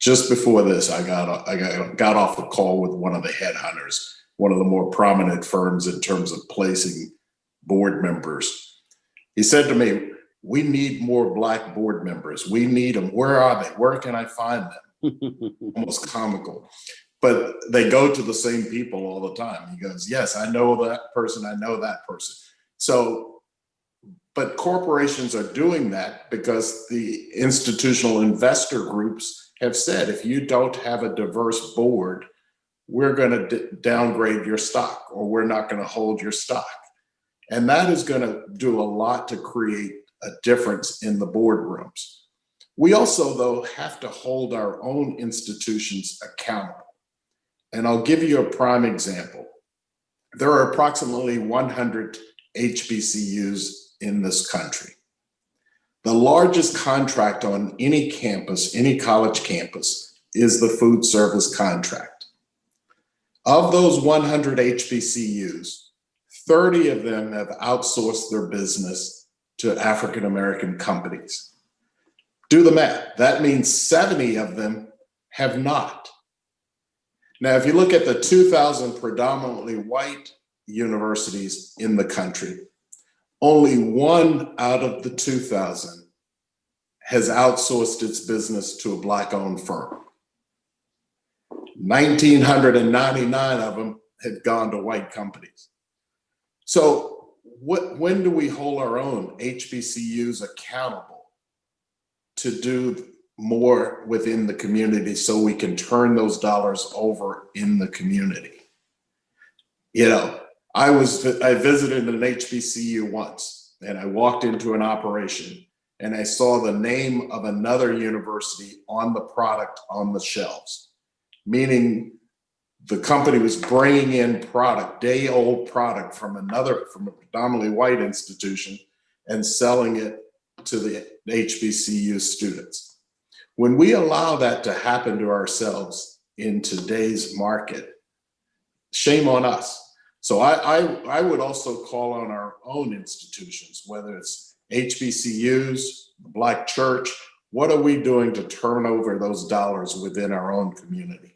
S5: Just before this, I got off a call with one of the headhunters, one of the more prominent firms in terms of placing board members. He said to me, "We need more Black board members. We need them. Where are they? Where can I find them?" Almost comical. But they go to the same people all the time. He goes, "Yes, I know that person. I know that person." So, but corporations are doing that because the institutional investor groups have said, if you don't have a diverse board, we're going to downgrade your stock, or we're not going to hold your stock. And that is going to do a lot to create a difference in the boardrooms. We also, though, have to hold our own institutions accountable. And I'll give you a prime example. There are approximately 100 HBCUs in this country. The largest contract on any campus, any college campus, is the food service contract. Of those 100 HBCUs, 30 of them have outsourced their business to African-American companies. Do the math. That means 70 of them have not. Now, if you look at the 2,000 predominantly white universities in the country, only one out of the 2,000 has outsourced its business to a Black-owned firm. 1,999 of them had gone to white companies. So when do we hold our own HBCUs accountable to do more within the community so we can turn those dollars over in the community? I visited an HBCU once, and I walked into an operation and I saw the name of another university on the product on the shelves, meaning the company was bringing in product, day-old product from a predominantly white institution, and selling it to the HBCU students. When we allow that to happen to ourselves in today's market, shame on us. So I would also call on our own institutions, whether it's HBCUs, the Black church. What are we doing to turn over those dollars within our own community?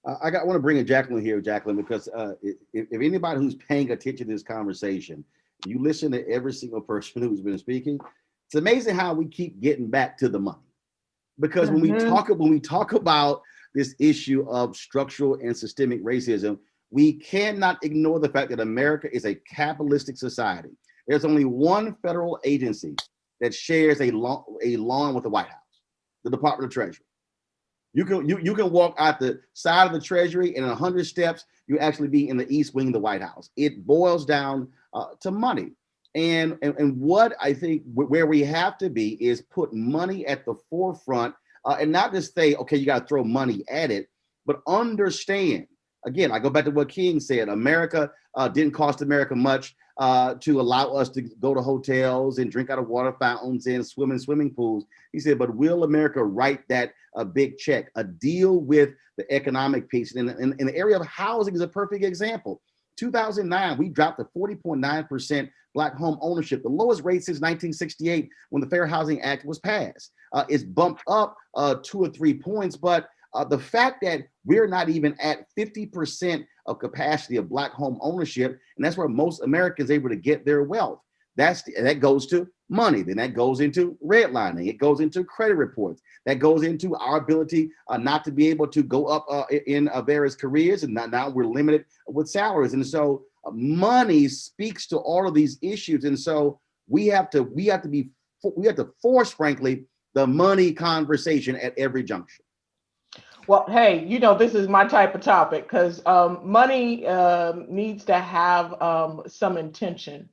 S1: I want to bring in Jacqueline here, Jacqueline, because if anybody who's paying attention to this conversation, you listen to every single person who's been speaking, it's amazing how we keep getting back to the money. Because when we talk about this issue of structural and systemic racism, we cannot ignore the fact that America is a capitalistic society. There's only one federal agency that shares a lawn with the White House, the Department of Treasury. You can walk out the side of the Treasury, and in 100 steps, you actually be in the East Wing of the White House. It boils down to money. And what I think where we have to be is put money at the forefront and not just say, okay, you got to throw money at it, but understand. Again, I go back to what King said. America didn't cost America much to allow us to go to hotels and drink out of water fountains and swim in swimming pools. He said, but will America write that a big check, a deal with the economic piece? And in the area of housing is a perfect example. 2009, we dropped to 40.9% Black home ownership, the lowest rate since 1968 when the Fair Housing Act was passed. It's bumped up 2 or 3 points, but the fact that we're not even at 50% of capacity of Black home ownership, and that's where most Americans are able to get their wealth. That goes to money. Then that goes into redlining. It goes into credit reports. That goes into our ability not to be able to go up in various careers, and now we're limited with salaries. And so money speaks to all of these issues. And so we have to force, frankly, the money conversation at every juncture.
S7: Well, hey, you know, this is my type of topic because money needs to have some intention.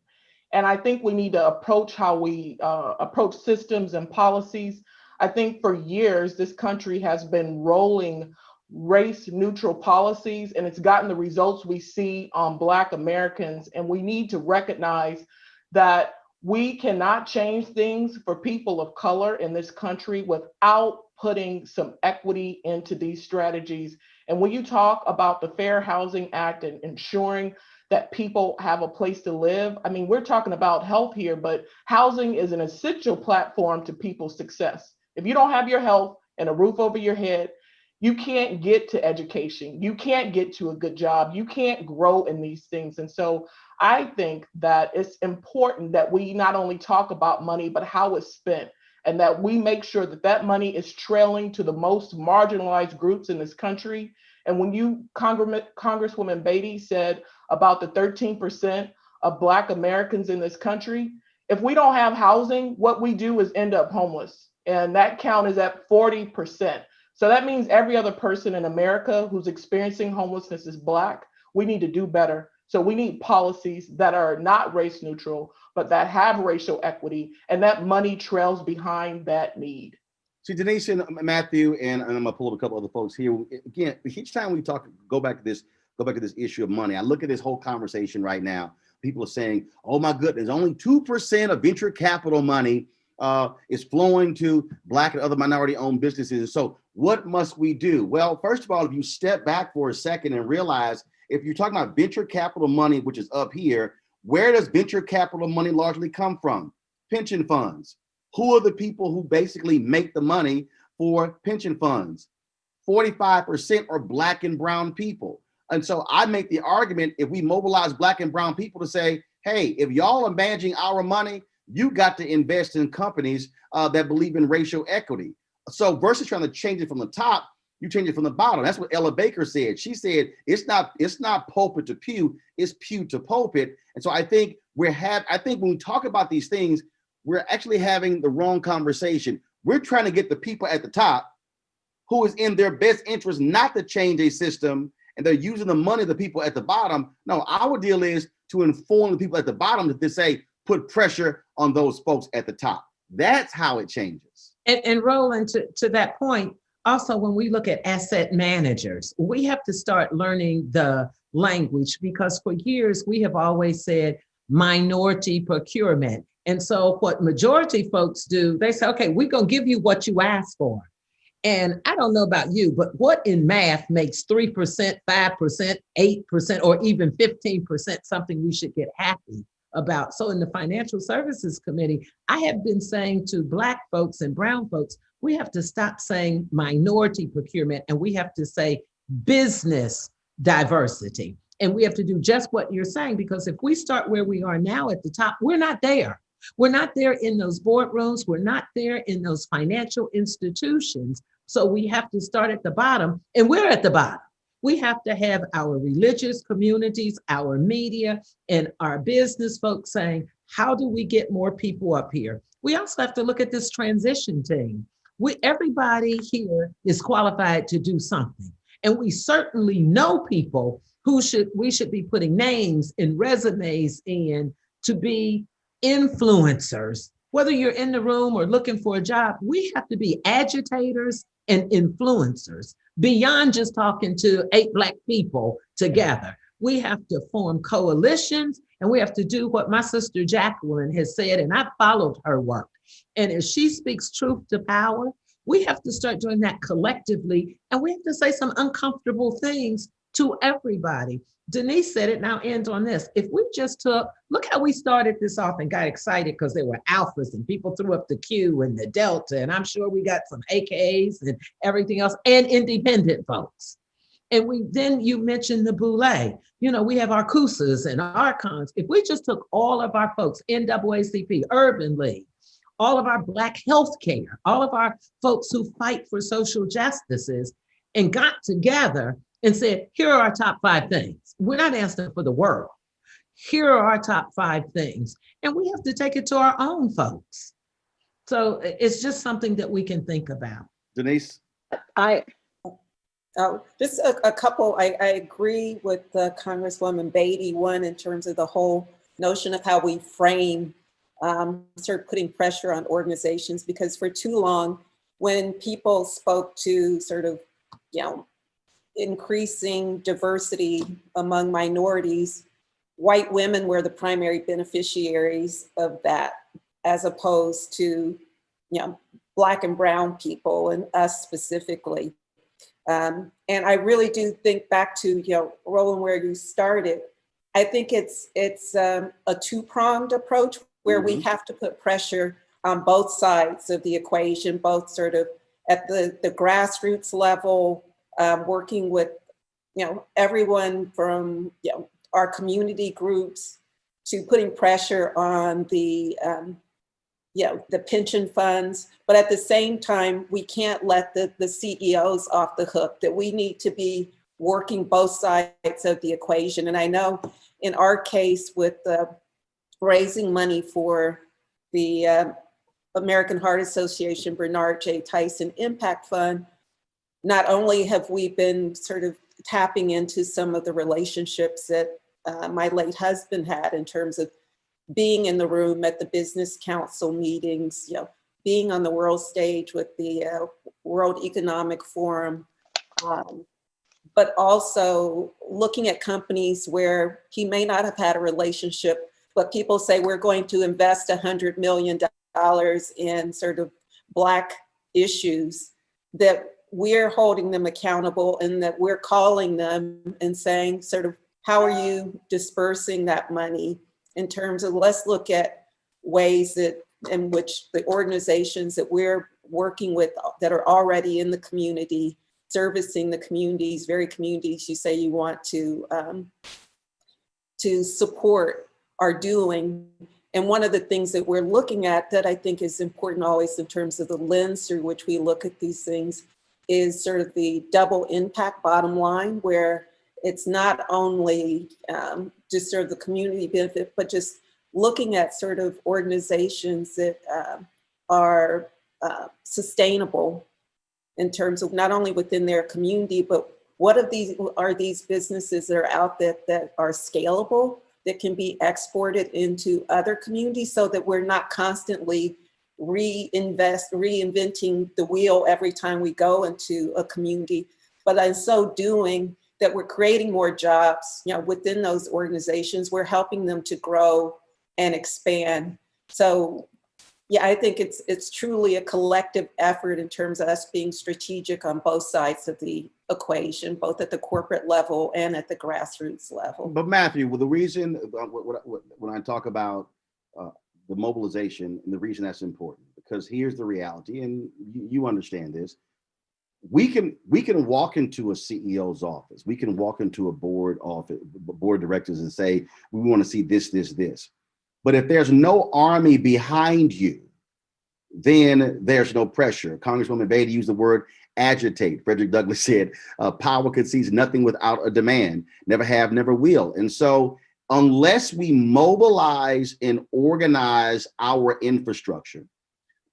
S7: And I think we need to approach how we approach systems and policies. I think for years, this country has been rolling race neutral policies, and it's gotten the results we see on Black Americans. And we need to recognize that we cannot change things for people of color in this country without putting some equity into these strategies. And when you talk about the Fair Housing Act and ensuring that people have a place to live, I mean, we're talking about health here, but housing is an essential platform to people's success. If you don't have your health and a roof over your head, you can't get to education. You can't get to a good job. You can't grow in these things. And so I think that it's important that we not only talk about money, but how it's spent, and that we make sure that that money is trailing to the most marginalized groups in this country. And when Congresswoman Beatty said about the 13% of Black Americans in this country, if we don't have housing, what we do is end up homeless. And that count is at 40%. So that means every other person in America who's experiencing homelessness is Black. We need to do better. So we need policies that are not race neutral, but that have racial equity, and that money trails behind that need.
S1: See, Denise and Matthew, and I'm gonna pull up a couple other folks here. Again, each time we talk, go back to this issue of money. I look at this whole conversation right now. People are saying, "Oh my goodness, only 2% of venture capital money is flowing to Black and other minority-owned businesses." And so, what must we do? Well, first of all, if you step back for a second and realize, if you're talking about venture capital money, which is up here, where does venture capital money largely come from? Pension funds. Who are the people who basically make the money for pension funds? 45% are Black and brown people. And so I make the argument, if we mobilize Black and brown people to say, hey, if y'all are managing our money, you got to invest in companies that believe in racial equity. So versus trying to change it from the top, you change it from the bottom. That's what Ella Baker said. She said, it's not pulpit to pew, it's pew to pulpit. And so I think when we talk about these things, we're actually having the wrong conversation. We're trying to get the people at the top who is in their best interest not to change a system, and they're using the money of the people at the bottom. No, our deal is to inform the people at the bottom to say, put pressure on those folks at the top. That's how it changes.
S4: And Roland, to that point, also, when we look at asset managers, we have to start learning the language, because for years we have always said minority procurement. And so what majority folks do, they say, okay, we're going to give you what you asked for. And I don't know about you, but what in math makes 3%, 5%, 8%, or even 15% something we should get happy about? So in the Financial Services Committee, I have been saying to Black folks and brown folks, we have to stop saying minority procurement, and we have to say business diversity. And we have to do just what you're saying, because if we start where we are now at the top, we're not there. We're not there in those boardrooms. We're not there in those financial institutions. So we have to start at the bottom, and we're at the bottom. We have to have our religious communities, our media, and our business folks saying, how do we get more people up here? We also have to look at this transition team. Everybody here is qualified to do something. And we certainly know people who we should be putting names and resumes in to be influencers. Whether you're in the room or looking for a job, we have to be agitators and influencers beyond just talking to 8 Black people together. We have to form coalitions, and we have to do what my sister Jacqueline has said, and I followed her work. And as she speaks truth to power, we have to start doing that collectively, and we have to say some uncomfortable things to everybody. Denise said it, now end on this. If we just look how we started this off and got excited because there were alphas and people threw up the Q and the Delta, and I'm sure we got some AKs and everything else, and independent folks. And then you mentioned the Boule. You know, we have our CUSAs and Archons. If we just took all of our folks, NAACP, Urban League, all of our Black healthcare, all of our folks who fight for social justices, and got together and said, here are our top 5 things. We're not asking for the world. Here are our top 5 things. And we have to take it to our own folks. So it's just something that we can think about.
S1: Denise?
S9: Just a couple, I agree with Congresswoman Beatty, one in terms of the whole notion of how we frame sort of putting pressure on organizations, because for too long, when people spoke to sort of, increasing diversity among minorities, white women were the primary beneficiaries of that, as opposed to, Black and brown people, and us specifically. And I really do think back to, Roland, where you started. I think it's a two-pronged approach where we have to put pressure on both sides of the equation, both sort of at the grassroots level, working with, everyone from, our community groups to putting pressure on the pension funds. But at the same time, we can't let the CEOs off the hook, that we need to be working both sides of the equation. And I know in our case with raising money for the American Heart Association Bernard J. Tyson Impact Fund, not only have we been sort of tapping into some of the relationships that my late husband had in terms of being in the room at the business council meetings, being on the world stage with the World Economic Forum, but also looking at companies where he may not have had a relationship, but people say we're going to invest $100 million in sort of Black issues, that we're holding them accountable and that we're calling them and saying sort of, how are you dispersing that money, in terms of, let's look at ways that in which the organizations that we're working with that are already in the community, servicing the communities, very communities you say you want to support, are doing. And one of the things that we're looking at that I think is important always in terms of the lens through which we look at these things is sort of the double impact bottom line, where it's not only just sort of the community benefit, but just looking at sort of organizations that are sustainable in terms of not only within their community, but what of these are these businesses that are out there that are scalable, that can be exported into other communities, so that we're not constantly reinventing the wheel every time we go into a community, but in so doing, that we're creating more jobs, within those organizations. We're helping them to grow and expand. So, I think it's truly a collective effort in terms of us being strategic on both sides of the equation, both at the corporate level and at the grassroots level.
S1: But Matthew, well, the reason when I talk about the mobilization, and the reason that's important, because here's the reality, and you understand this. We can walk into a CEO's office. We can walk into a board of directors and say, we want to see this, this, this. But if there's no army behind you, then there's no pressure. Congresswoman Beatty used the word agitate. Frederick Douglass said, power concedes nothing without a demand, never have, never will. And so unless we mobilize and organize our infrastructure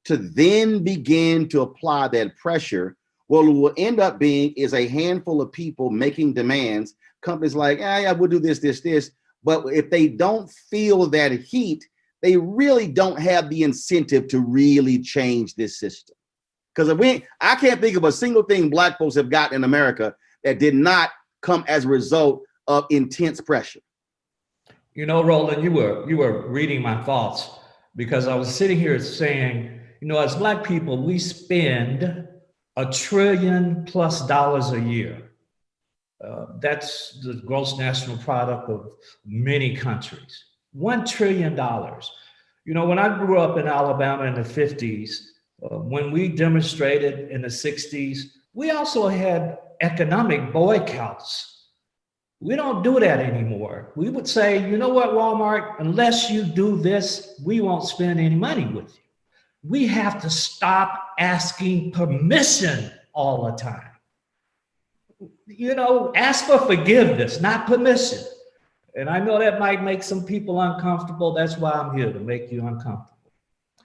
S1: to then begin to apply that pressure, what will end up being is a handful of people making demands. Companies like, yeah, we'll do this, this, this. But if they don't feel that heat, they really don't have the incentive to really change this system. Because I can't think of a single thing Black folks have gotten in America that did not come as a result of intense pressure.
S10: Roland, you were reading my thoughts, because I was sitting here saying, as Black people, we spend $1 trillion+ a year. That's the gross national product of many countries. $1 trillion. When I grew up in Alabama in the 50s, when we demonstrated in the 60s, we also had economic boycotts. We don't do that anymore. We would say, you know what, Walmart, unless you do this, we won't spend any money with you. We have to stop asking permission all the time. Ask for forgiveness, not permission. And I know that might make some people uncomfortable. That's why I'm here, to make you uncomfortable.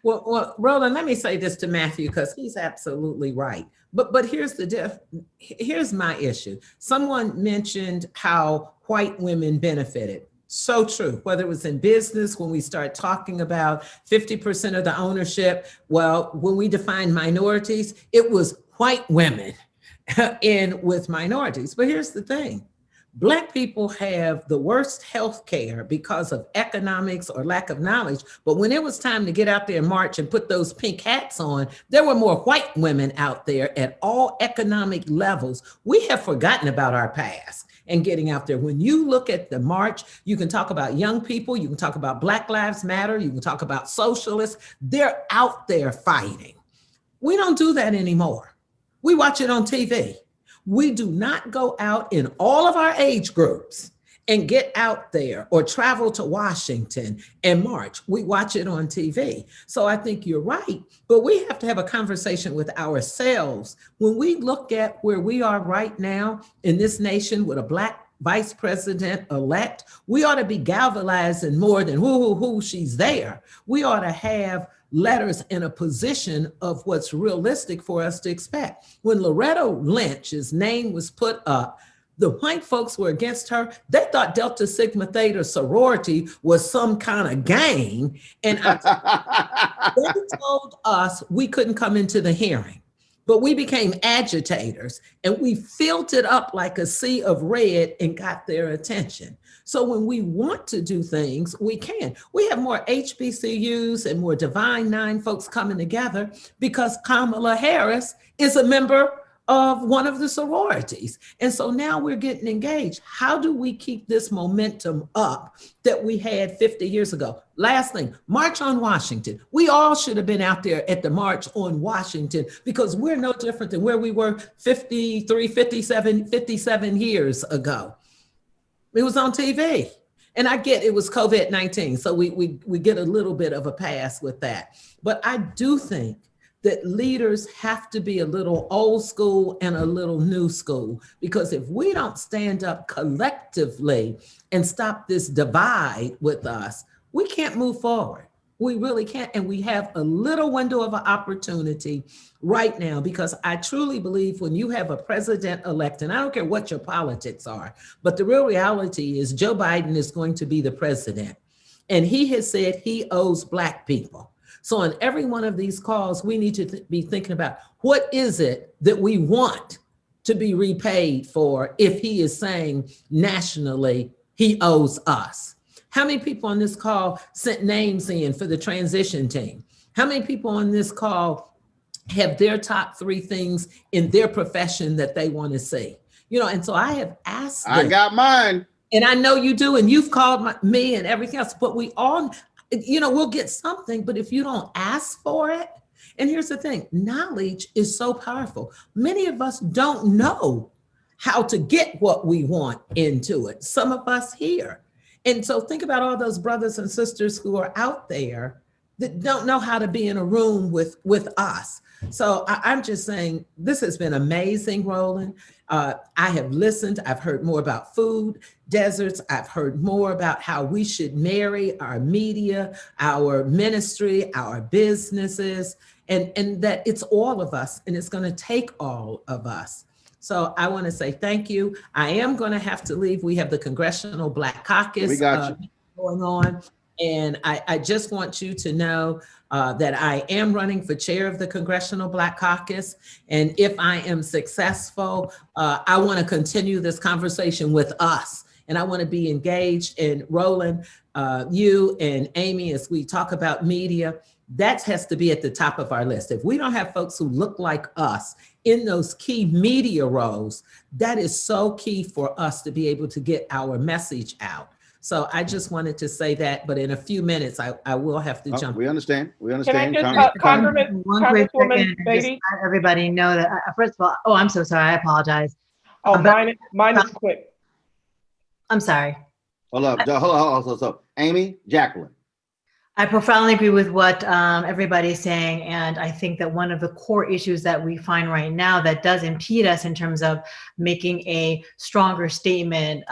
S4: Well, Roland, let me say this to Matthew because he's absolutely right. But here's my issue. Someone mentioned how white women benefited. So true. Whether it was in business, when we start talking about 50% of the ownership, well, when we define minorities, it was white women in with minorities. But here's the thing. Black people have the worst health care because of economics or lack of knowledge. But when it was time to get out there and march and put those pink hats on, there were more white women out there at all economic levels. We have forgotten about our past and getting out there. When you look at the march, you can talk about young people, you can talk about Black Lives Matter, you can talk about socialists. They're out there fighting. We don't do that anymore. We watch it on TV. We do not go out in all of our age groups and get out there or travel to Washington and march. We watch it on TV. So I think you're right, but we have to have a conversation with ourselves. When we look at where we are right now in this nation with a Black vice president-elect, we ought to be galvanizing more than who, she's there. We ought to have letters in a position of what's realistic for us to expect. When Loretta Lynch's name was put up, the white folks were against her. They thought Delta Sigma Theta sorority was some kind of gang. And they told us we couldn't come into the hearing, but we became agitators and we filled it up like a sea of red and got their attention. So when we want to do things, we can. We have more HBCUs and more Divine Nine folks coming together because Kamala Harris is a member of one of the sororities. And so now we're getting engaged. How do we keep this momentum up that we had 50 years ago? Last thing, March on Washington. We all should have been out there at the March on Washington because we're no different than where we were 53, 57 years ago. It was on TV. And I get it was COVID-19, so we get a little bit of a pass with that. But I do think that leaders have to be a little old school and a little new school, because if we don't stand up collectively and stop this divide with us, we can't move forward. We really can't. And we have a little window of an opportunity right now, because I truly believe when you have a president-elect, and I don't care what your politics are, but the real reality is Joe Biden is going to be the president. And he has said he owes Black people. So on every one of these calls, we need to be thinking about what is it that we want to be repaid for if he is saying nationally he owes us. How many people on this call sent names in for the transition team? How many people on this call have their top 3 things in their profession that they want to see? You know, and so I have asked them,
S1: I got mine.
S4: And I know you do, and you've called me and everything else, but we all, you know, we'll get something, but if you don't ask for it, and here's the thing, knowledge is so powerful. Many of us don't know how to get what we want into it. Some of us here. And so think about all those brothers and sisters who are out there that don't know how to be in a room with us. So I'm just saying, this has been amazing, Roland. I have listened. I've heard more about food deserts. I've heard more about how we should marry our media, our ministry, our businesses, and that it's all of us, and it's going to take all of us. So I want to say thank you. I am going to have to leave. We have the Congressional Black Caucus going on. And I just want you to know that I am running for chair of the Congressional Black Caucus. And if I am successful, I want to continue this conversation with us. And I want to be engaged. And Roland, you and Amy, as we talk about media, that has to be at the top of our list. If we don't have folks who look like us in those key media roles, that is so key for us to be able to get our message out. So I just wanted to say that, but in a few minutes, I will have to jump.
S1: We understand. We understand.
S7: Can I just, Congresswoman Beatty?
S8: Let everybody know that, first of all, I'm so sorry, I apologize.
S7: Oh, mine is quick.
S8: I'm sorry.
S1: Hold up. Amy, Jacqueline.
S8: I profoundly agree with what everybody's saying. And I think that one of the core issues that we find right now that does impede us in terms of making a stronger statement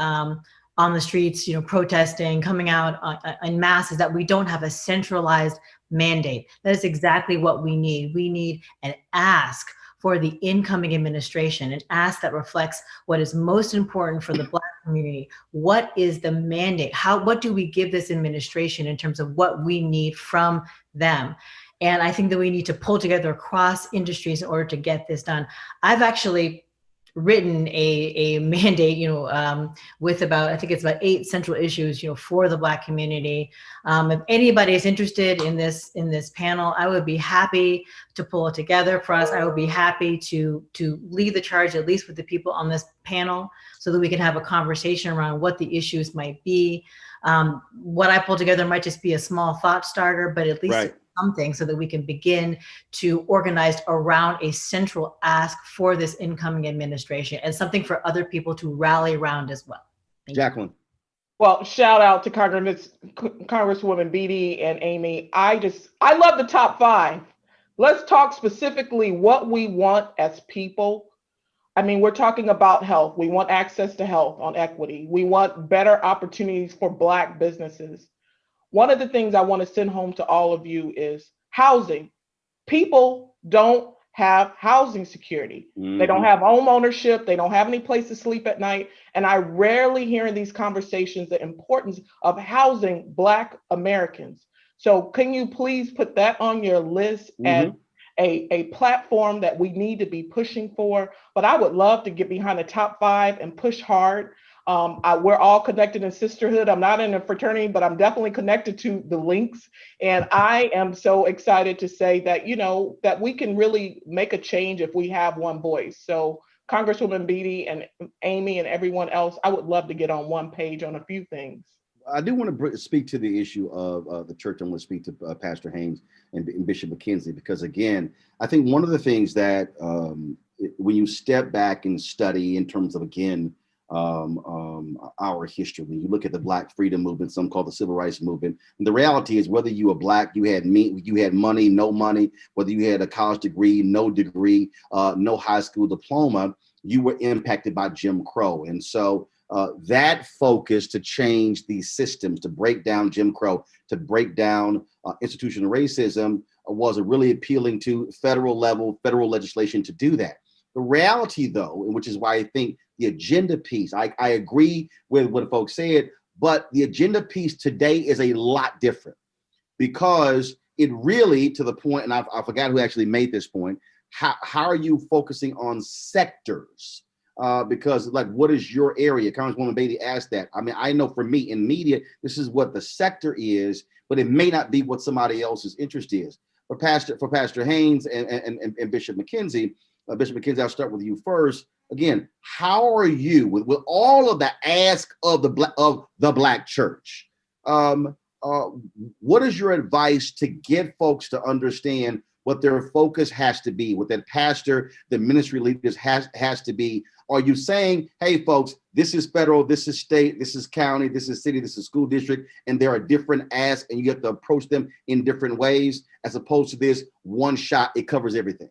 S8: on the streets, protesting, coming out in masses, that we don't have a centralized mandate. That is exactly what we need. We need an ask for the incoming administration, an ask that reflects what is most important for the Black community. What is the mandate? What do we give this administration in terms of what we need from them? And I think that we need to pull together across industries in order to get this done. I've actually written a mandate, with I think it's about 8 central issues, for the Black community. If anybody is interested in this panel, I would be happy to pull it together for us. I would be happy to lead the charge, at least with the people on this panel, so that we can have a conversation around what the issues might be. What I pull together might just be a small thought starter, but at least something so that we can begin to organize around a central ask for this incoming administration, and something for other people to rally around as well.
S1: Jacqueline.
S7: Well, shout out to Congresswoman Beatty and Amy. I love the top 5. Let's talk specifically what we want as people. I mean, we're talking about health. We want access to health on equity. We want better opportunities for Black businesses. One of the things I want to send home to all of you is housing. People don't have housing security. Mm-hmm. They don't have home ownership. They don't have any place to sleep at night. And I rarely hear in these conversations the importance of housing Black Americans. So can you please put that on your list as a platform that we need to be pushing for? But I would love to get behind the top 5 and push hard. We're all connected in sisterhood. I'm not in a fraternity, but I'm definitely connected to the links. And I am so excited to say that, that we can really make a change if we have one voice. So Congresswoman Beatty and Amy and everyone else, I would love to get on one page on a few things.
S1: I do want to speak to the issue of the church. I want to speak to Pastor Haynes and Bishop McKenzie, because again, I think one of the things that when you step back and study in terms of, again, our history, when you look at the Black freedom movement, some call the civil rights movement, and the reality is, whether you were Black, you had money, no money, whether you had a college degree, no degree, no high school diploma, you were impacted by Jim Crow. And so that focus to change these systems, to break down Jim Crow, to break down institutional racism, was really appealing to federal legislation to do that. The reality, though, and which is why I think the agenda piece, I agree with what folks said, but the agenda piece today is a lot different, because it really, to the point, and I forgot who actually made this point, how are you focusing on sectors? Because, like, what is your area? Congresswoman Beatty asked that. I mean, I know for me in media, this is what the sector is, but it may not be what somebody else's interest is. For Pastor Haynes and Bishop McKenzie, I'll start with you first. Again, how are you with all of the ask of the Black church? What is your advice to get folks to understand what their focus has to be, what that pastor, the ministry leaders has to be? Are you saying, hey, folks, this is federal, this is state, this is county, this is city, this is school district, and there are different asks, and you have to approach them in different ways, as opposed to this one shot, it covers everything?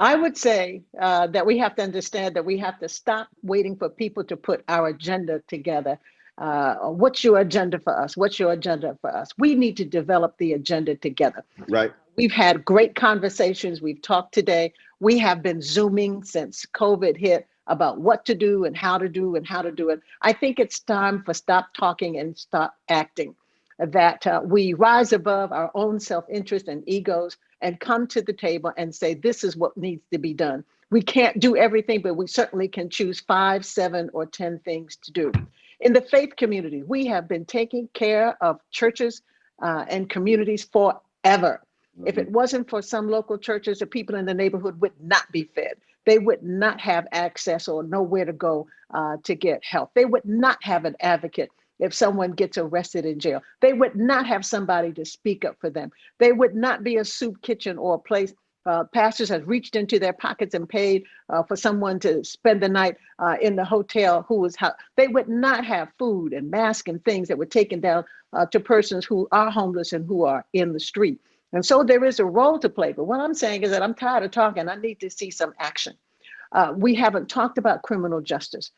S6: I would say that we have to understand that we have to stop waiting for people to put our agenda together. What's your agenda for us? What's your agenda for us? We need to develop the agenda together.
S1: Right.
S6: We've had great conversations. We've talked today. We have been Zooming since COVID hit about what to do and how to do and how to do it. I think it's time for stop talking and stop acting, that we rise above our own self-interest and egos and come to the table and say, this is what needs to be done. We can't do everything, but we certainly can choose 5, 7, or 10 things to do. In the faith community, we have been taking care of churches and communities forever. If it wasn't for some local churches, the people in the neighborhood would not be fed. They would not have access or nowhere to go to get help. They would not have an advocate if someone gets arrested in jail. They would not have somebody to speak up for them. They would not be a soup kitchen or a place. Pastors have reached into their pockets and paid for someone to spend the night in the hotel who was. They would not have food and masks and things that were taken down to persons who are homeless and who are in the street. And so there is a role to play. But what I'm saying is that I'm tired of talking. I need to see some action. We haven't talked about criminal justice.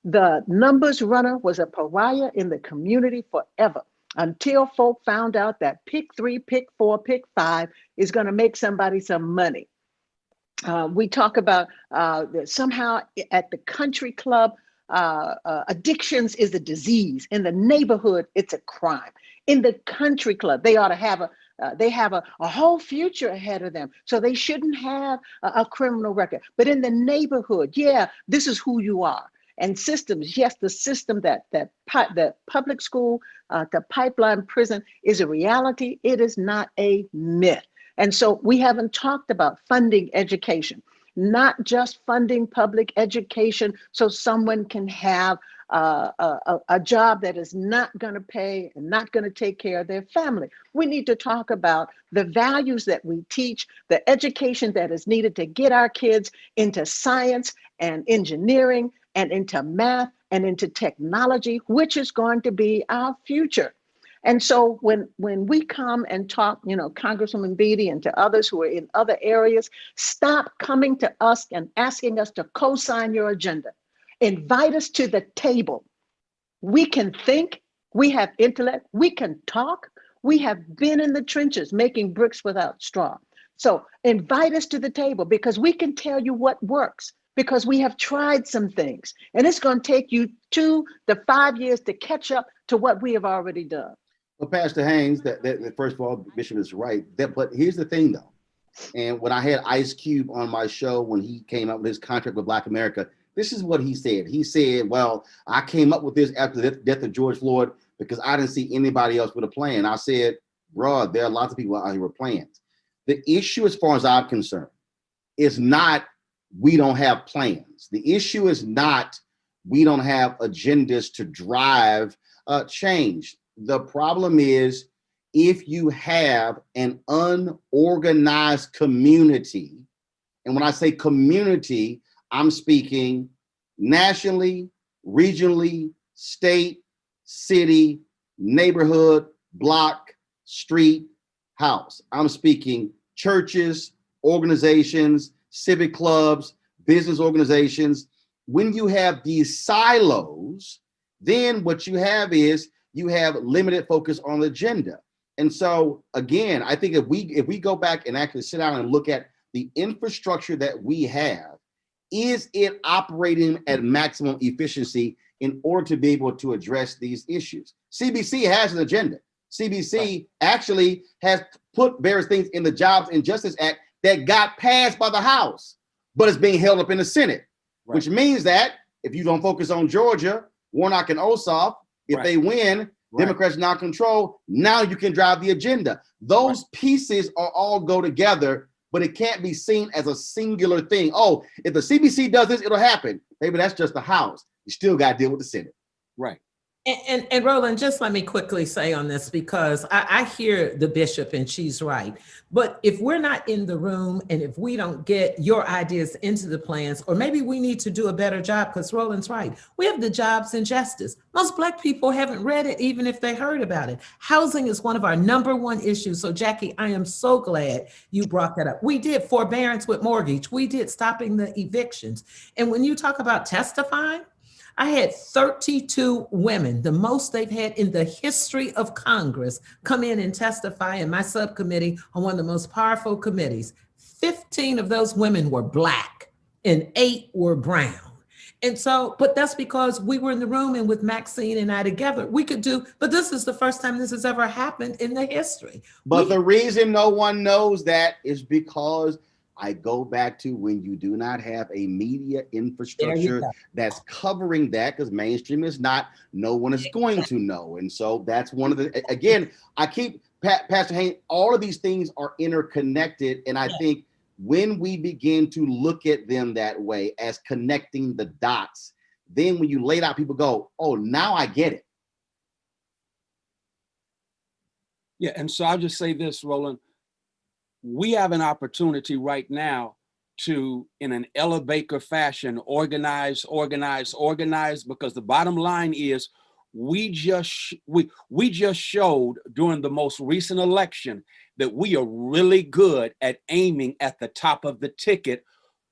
S6: The numbers runner was a pariah in the community forever until folk found out that pick 3, pick 4, pick 5 is going to make somebody some money. We talk about that somehow at the country club, addictions is a disease. In the neighborhood, it's a crime. In the country club, they ought to have a whole future ahead of them. So they shouldn't have a criminal record. But in the neighborhood, yeah, this is who you are. And systems, yes, the system that public school, the pipeline prison is a reality. It is not a myth. And so we haven't talked about funding education, not just funding public education so someone can have a job that is not going to pay and not going to take care of their family. We need to talk about the values that we teach, the education that is needed to get our kids into science and engineering and into math and into technology, which is going to be our future. And so when we come and talk, Congresswoman Beatty and to others who are in other areas, stop coming to us and asking us to co-sign your agenda. Invite us to the table. We can think, we have intellect, we can talk. We have been in the trenches making bricks without straw. So invite us to the table because we can tell you what works, because we have tried some things. And it's going to take you 2 to 5 years to catch up to what we have already done.
S1: Well, Pastor Haynes, that first of all, Bishop is right. But here's the thing, though. And when I had Ice Cube on my show, when he came up with his contract with Black America, this is what he said. He said, well, I came up with this after the death of George Floyd because I didn't see anybody else with a plan. I said, bro, there are lots of people out here with plans. The issue, as far as I'm concerned, is not we don't have plans. The issue is not we don't have agendas to drive change. The problem is if you have an unorganized community, and when I say community, I'm speaking nationally, regionally, state, city, neighborhood, block, street, house. I'm speaking churches, organizations, civic clubs, business organizations. When you have these silos, then what you have is you have limited focus on the agenda. And so again, I think if we go back and actually sit down and look at the infrastructure that we have, is it operating at maximum efficiency in order to be able to address these issues? CBC has an agenda. CBC actually has put various things in the Jobs and Justice Act that got passed by the House, but it's being held up in the Senate, which means that if you don't focus on Georgia, Warnock and Ossoff, if they win, Democrats now control, now you can drive the agenda. Those pieces are all go together, but it can't be seen as a singular thing. Oh, if the CBC does this, it'll happen. Maybe that's just the House. You still got to deal with the Senate.
S3: Right.
S4: And Roland, just let me quickly say on this, because I hear the bishop and she's right. But if we're not in the room and if we don't get your ideas into the plans, or maybe we need to do a better job, because Roland's right. We have the Jobs and Justice. Most Black people haven't read it, even if they heard about it. Housing is one of our #1 issues. So Jackie, I am so glad you brought that up. We did forbearance with mortgage. We did stopping the evictions. And when you talk about testifying, I had 32 women, the most they've had in the history of Congress, come in and testify in my subcommittee on one of the most powerful committees. 15 of those women were Black and 8 were brown. And so, but that's because we were in the room, and with Maxine and I together, we could do, but this is the first time this has ever happened in the history.
S1: But the reason no one knows that is because I go back to when you do not have a media infrastructure that's covering that, because mainstream is not, no one is going to know. And so that's one of the, again, I keep, Pastor Haynes, all of these things are interconnected. And I think when we begin to look at them that way as connecting the dots, then when you lay it out, people go, oh, now I get it.
S3: Yeah, and so I'll just say this, Roland. We have an opportunity right now to, in an Ella Baker fashion, organize, because the bottom line is we just showed during the most recent election that we are really good at aiming at the top of the ticket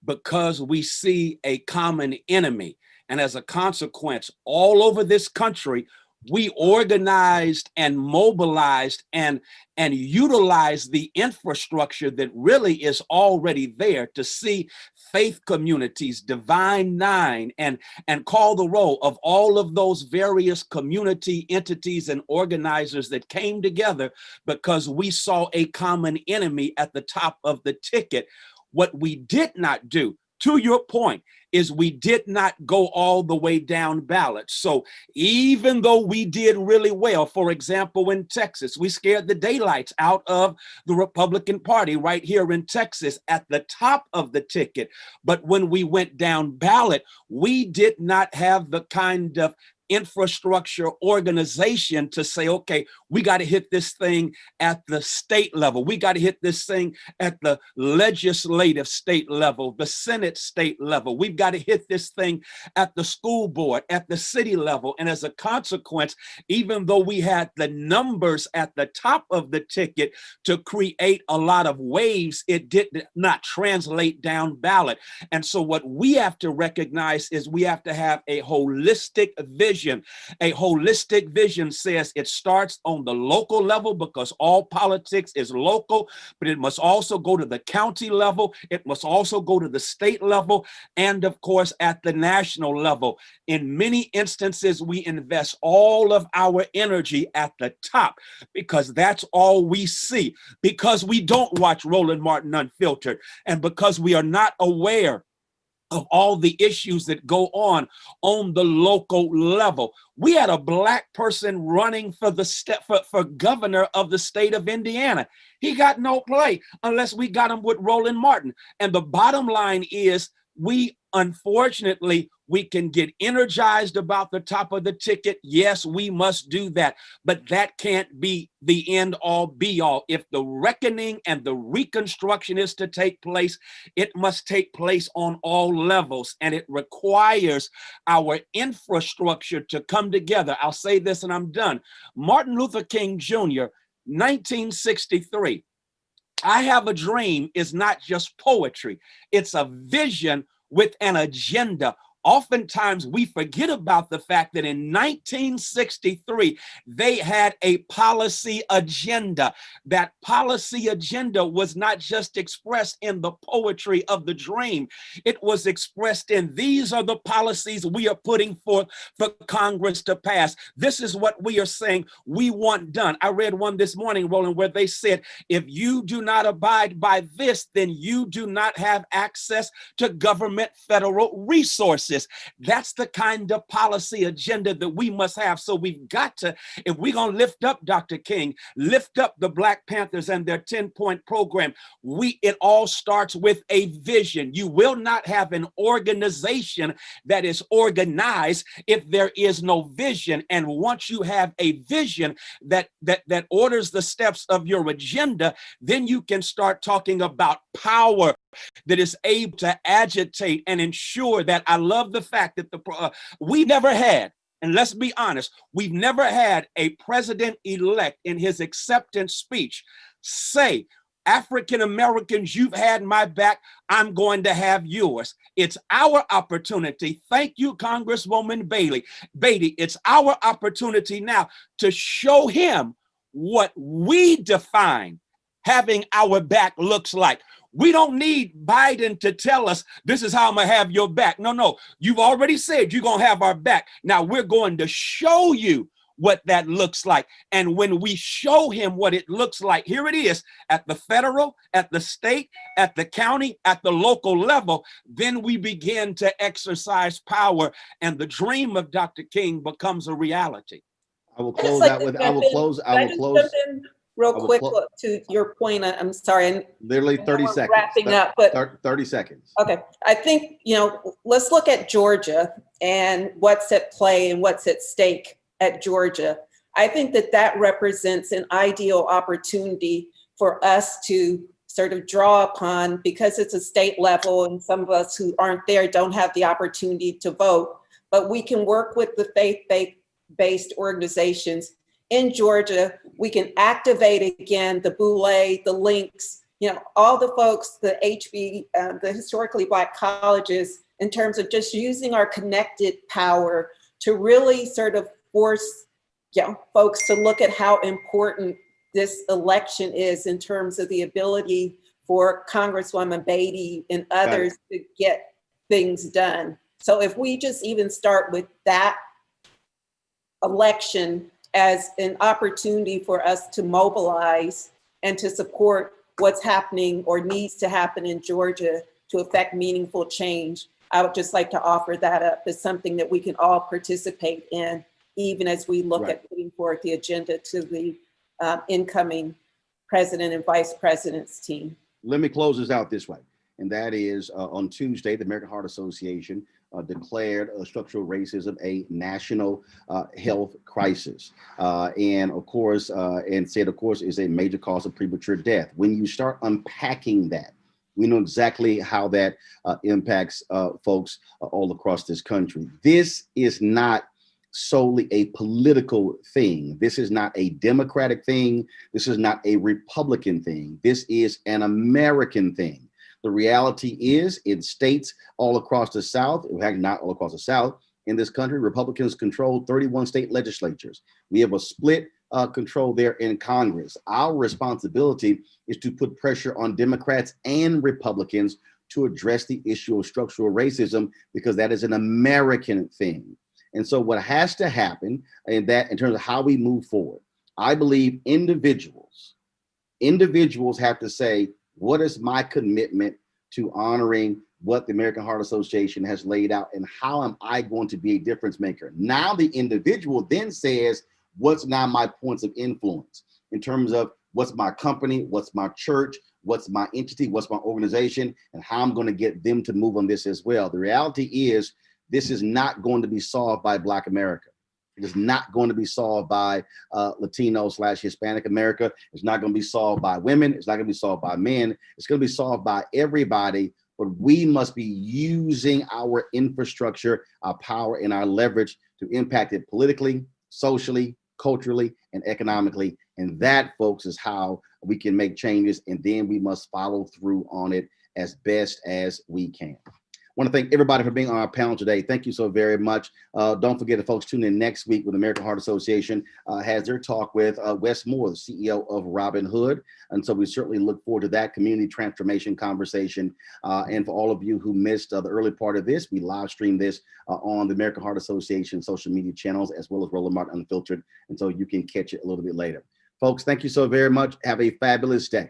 S3: because we see a common enemy. And as a consequence, all over this country, we organized and mobilized and utilized the infrastructure that really is already there to see faith communities, Divine Nine, and call the roll of all of those various community entities and organizers that came together because we saw a common enemy at the top of the ticket. What we did not do, to your point, is we did not go all the way down ballot. So even though we did really well, for example, in Texas, we scared the daylights out of the Republican Party right here in Texas at the top of the ticket. But when we went down ballot, we did not have the kind of infrastructure organization to say, okay, we got to hit this thing at the state level. We got to hit this thing at the legislative state level, the Senate state level. We've got to hit this thing at the school board, at the city level. And as a consequence, even though we had the numbers at the top of the ticket to create a lot of waves, it did not translate down ballot. And so what we have to recognize is we have to have a holistic vision. A holistic vision says it starts on the local level because all politics is local, but it must also go to the county level. It must also go to the state level, and of course at the national level. In many instances, we invest all of our energy at the top because that's all we see, because we don't watch Roland Martin Unfiltered, and because we are not aware of all the issues that go on the local level. We had a Black person running for for governor of the state of Indiana. He got no play unless we got him with Roland Martin. And the bottom line is, unfortunately, we can get energized about the top of the ticket. Yes, we must do that, but that can't be the end all be all. If the reckoning and the reconstruction is to take place, it must take place on all levels, and it requires our infrastructure to come together. I'll say this and I'm done. Martin Luther King Jr., 1963. I Have a Dream is not just poetry. It's a vision with an agenda. Oftentimes we forget about the fact that in 1963, they had a policy agenda. That policy agenda was not just expressed in the poetry of the dream. It was expressed in, these are the policies we are putting forth for Congress to pass. This is what we are saying we want done. I read one this morning, Roland, where they said, if you do not abide by this, then you do not have access to government federal resources. That's the kind of policy agenda that we must have. So we've got to, if we're going to lift up Dr. King, lift up the Black Panthers and their 10-point program, it all starts with a vision. You will not have an organization that is organized if there is no vision. And once you have a vision that orders the steps of your agenda, then you can start talking about power that is able to agitate and ensure that. I love the fact that we never had, and let's be honest, we've never had a president-elect in his acceptance speech say, African Americans, you've had my back, I'm going to have yours. It's our opportunity. Thank you, Congresswoman Beatty. It's our opportunity now to show him what we define having our back looks like. We don't need Biden to tell us this is how I'm gonna have your back. No, you've already said you're gonna have our back. Now we're going to show you what that looks like. And when we show him what it looks like, here it is at the federal, at the state, at the county, at the local level, then we begin to exercise power and the dream of Dr. King becomes a reality.
S1: I will close out with, I will close.
S9: Real quick to your point, I'm sorry.
S1: Literally 30 seconds.
S9: Wrapping up, but
S1: 30 seconds.
S9: Okay. I think, let's look at Georgia and what's at play and what's at stake at Georgia. I think that represents an ideal opportunity for us to sort of draw upon, because it's a state level and some of us who aren't there don't have the opportunity to vote, but we can work with the faith-based organizations in Georgia. We can activate again the Boulay, the Links, all the folks, the HB, the historically Black colleges in terms of just using our connected power to really sort of force folks to look at how important this election is in terms of the ability for Congresswoman Beatty and others to get things done. So if we just even start with that election as an opportunity for us to mobilize and to support what's happening or needs to happen in Georgia to affect meaningful change, I would just like to offer that up as something that we can all participate in, even as we look at putting forward the agenda to the incoming president and vice president's team.
S1: Let me close this out this way, and that is on Tuesday, the American Heart Association declared structural racism a national health crisis, and of course, is a major cause of premature death. When you start unpacking that, we know exactly how that impacts folks all across this country. This is not solely a political thing. This is not a Democratic thing. This is not a Republican thing. This is an American thing. The reality is in states all across the South, in fact, not all across the South, in this country, Republicans control 31 state legislatures. We have a split control there in Congress. Our responsibility is to put pressure on Democrats and Republicans to address the issue of structural racism, because that is an American thing. And so what has to happen in terms of how we move forward, I believe individuals have to say, what is my commitment to honoring what the American Heart Association has laid out, and how am I going to be a difference maker? Now the individual then says, what's now my points of influence in terms of what's my company, what's my church, what's my entity, what's my organization, and how I'm going to get them to move on this as well. The reality is, this is not going to be solved by Black America. It is not going to be solved by Latino/Hispanic America. It's not going to be solved by women. It's not going to be solved by men. It's going to be solved by everybody. But we must be using our infrastructure, our power, and our leverage to impact it politically, socially, culturally, and economically. And that, folks, is how we can make changes. And then we must follow through on it as best as we can. I want to thank everybody for being on our panel today. Thank you so very much. Don't forget to folks tune in next week when the American Heart Association has their talk with Wes Moore, the CEO of Robin Hood. And so we certainly look forward to that community transformation conversation. And for all of you who missed the early part of this, we live stream this on the American Heart Association social media channels, as well as Roland Martin Unfiltered. And so you can catch it a little bit later. Folks, thank you so very much. Have a fabulous day.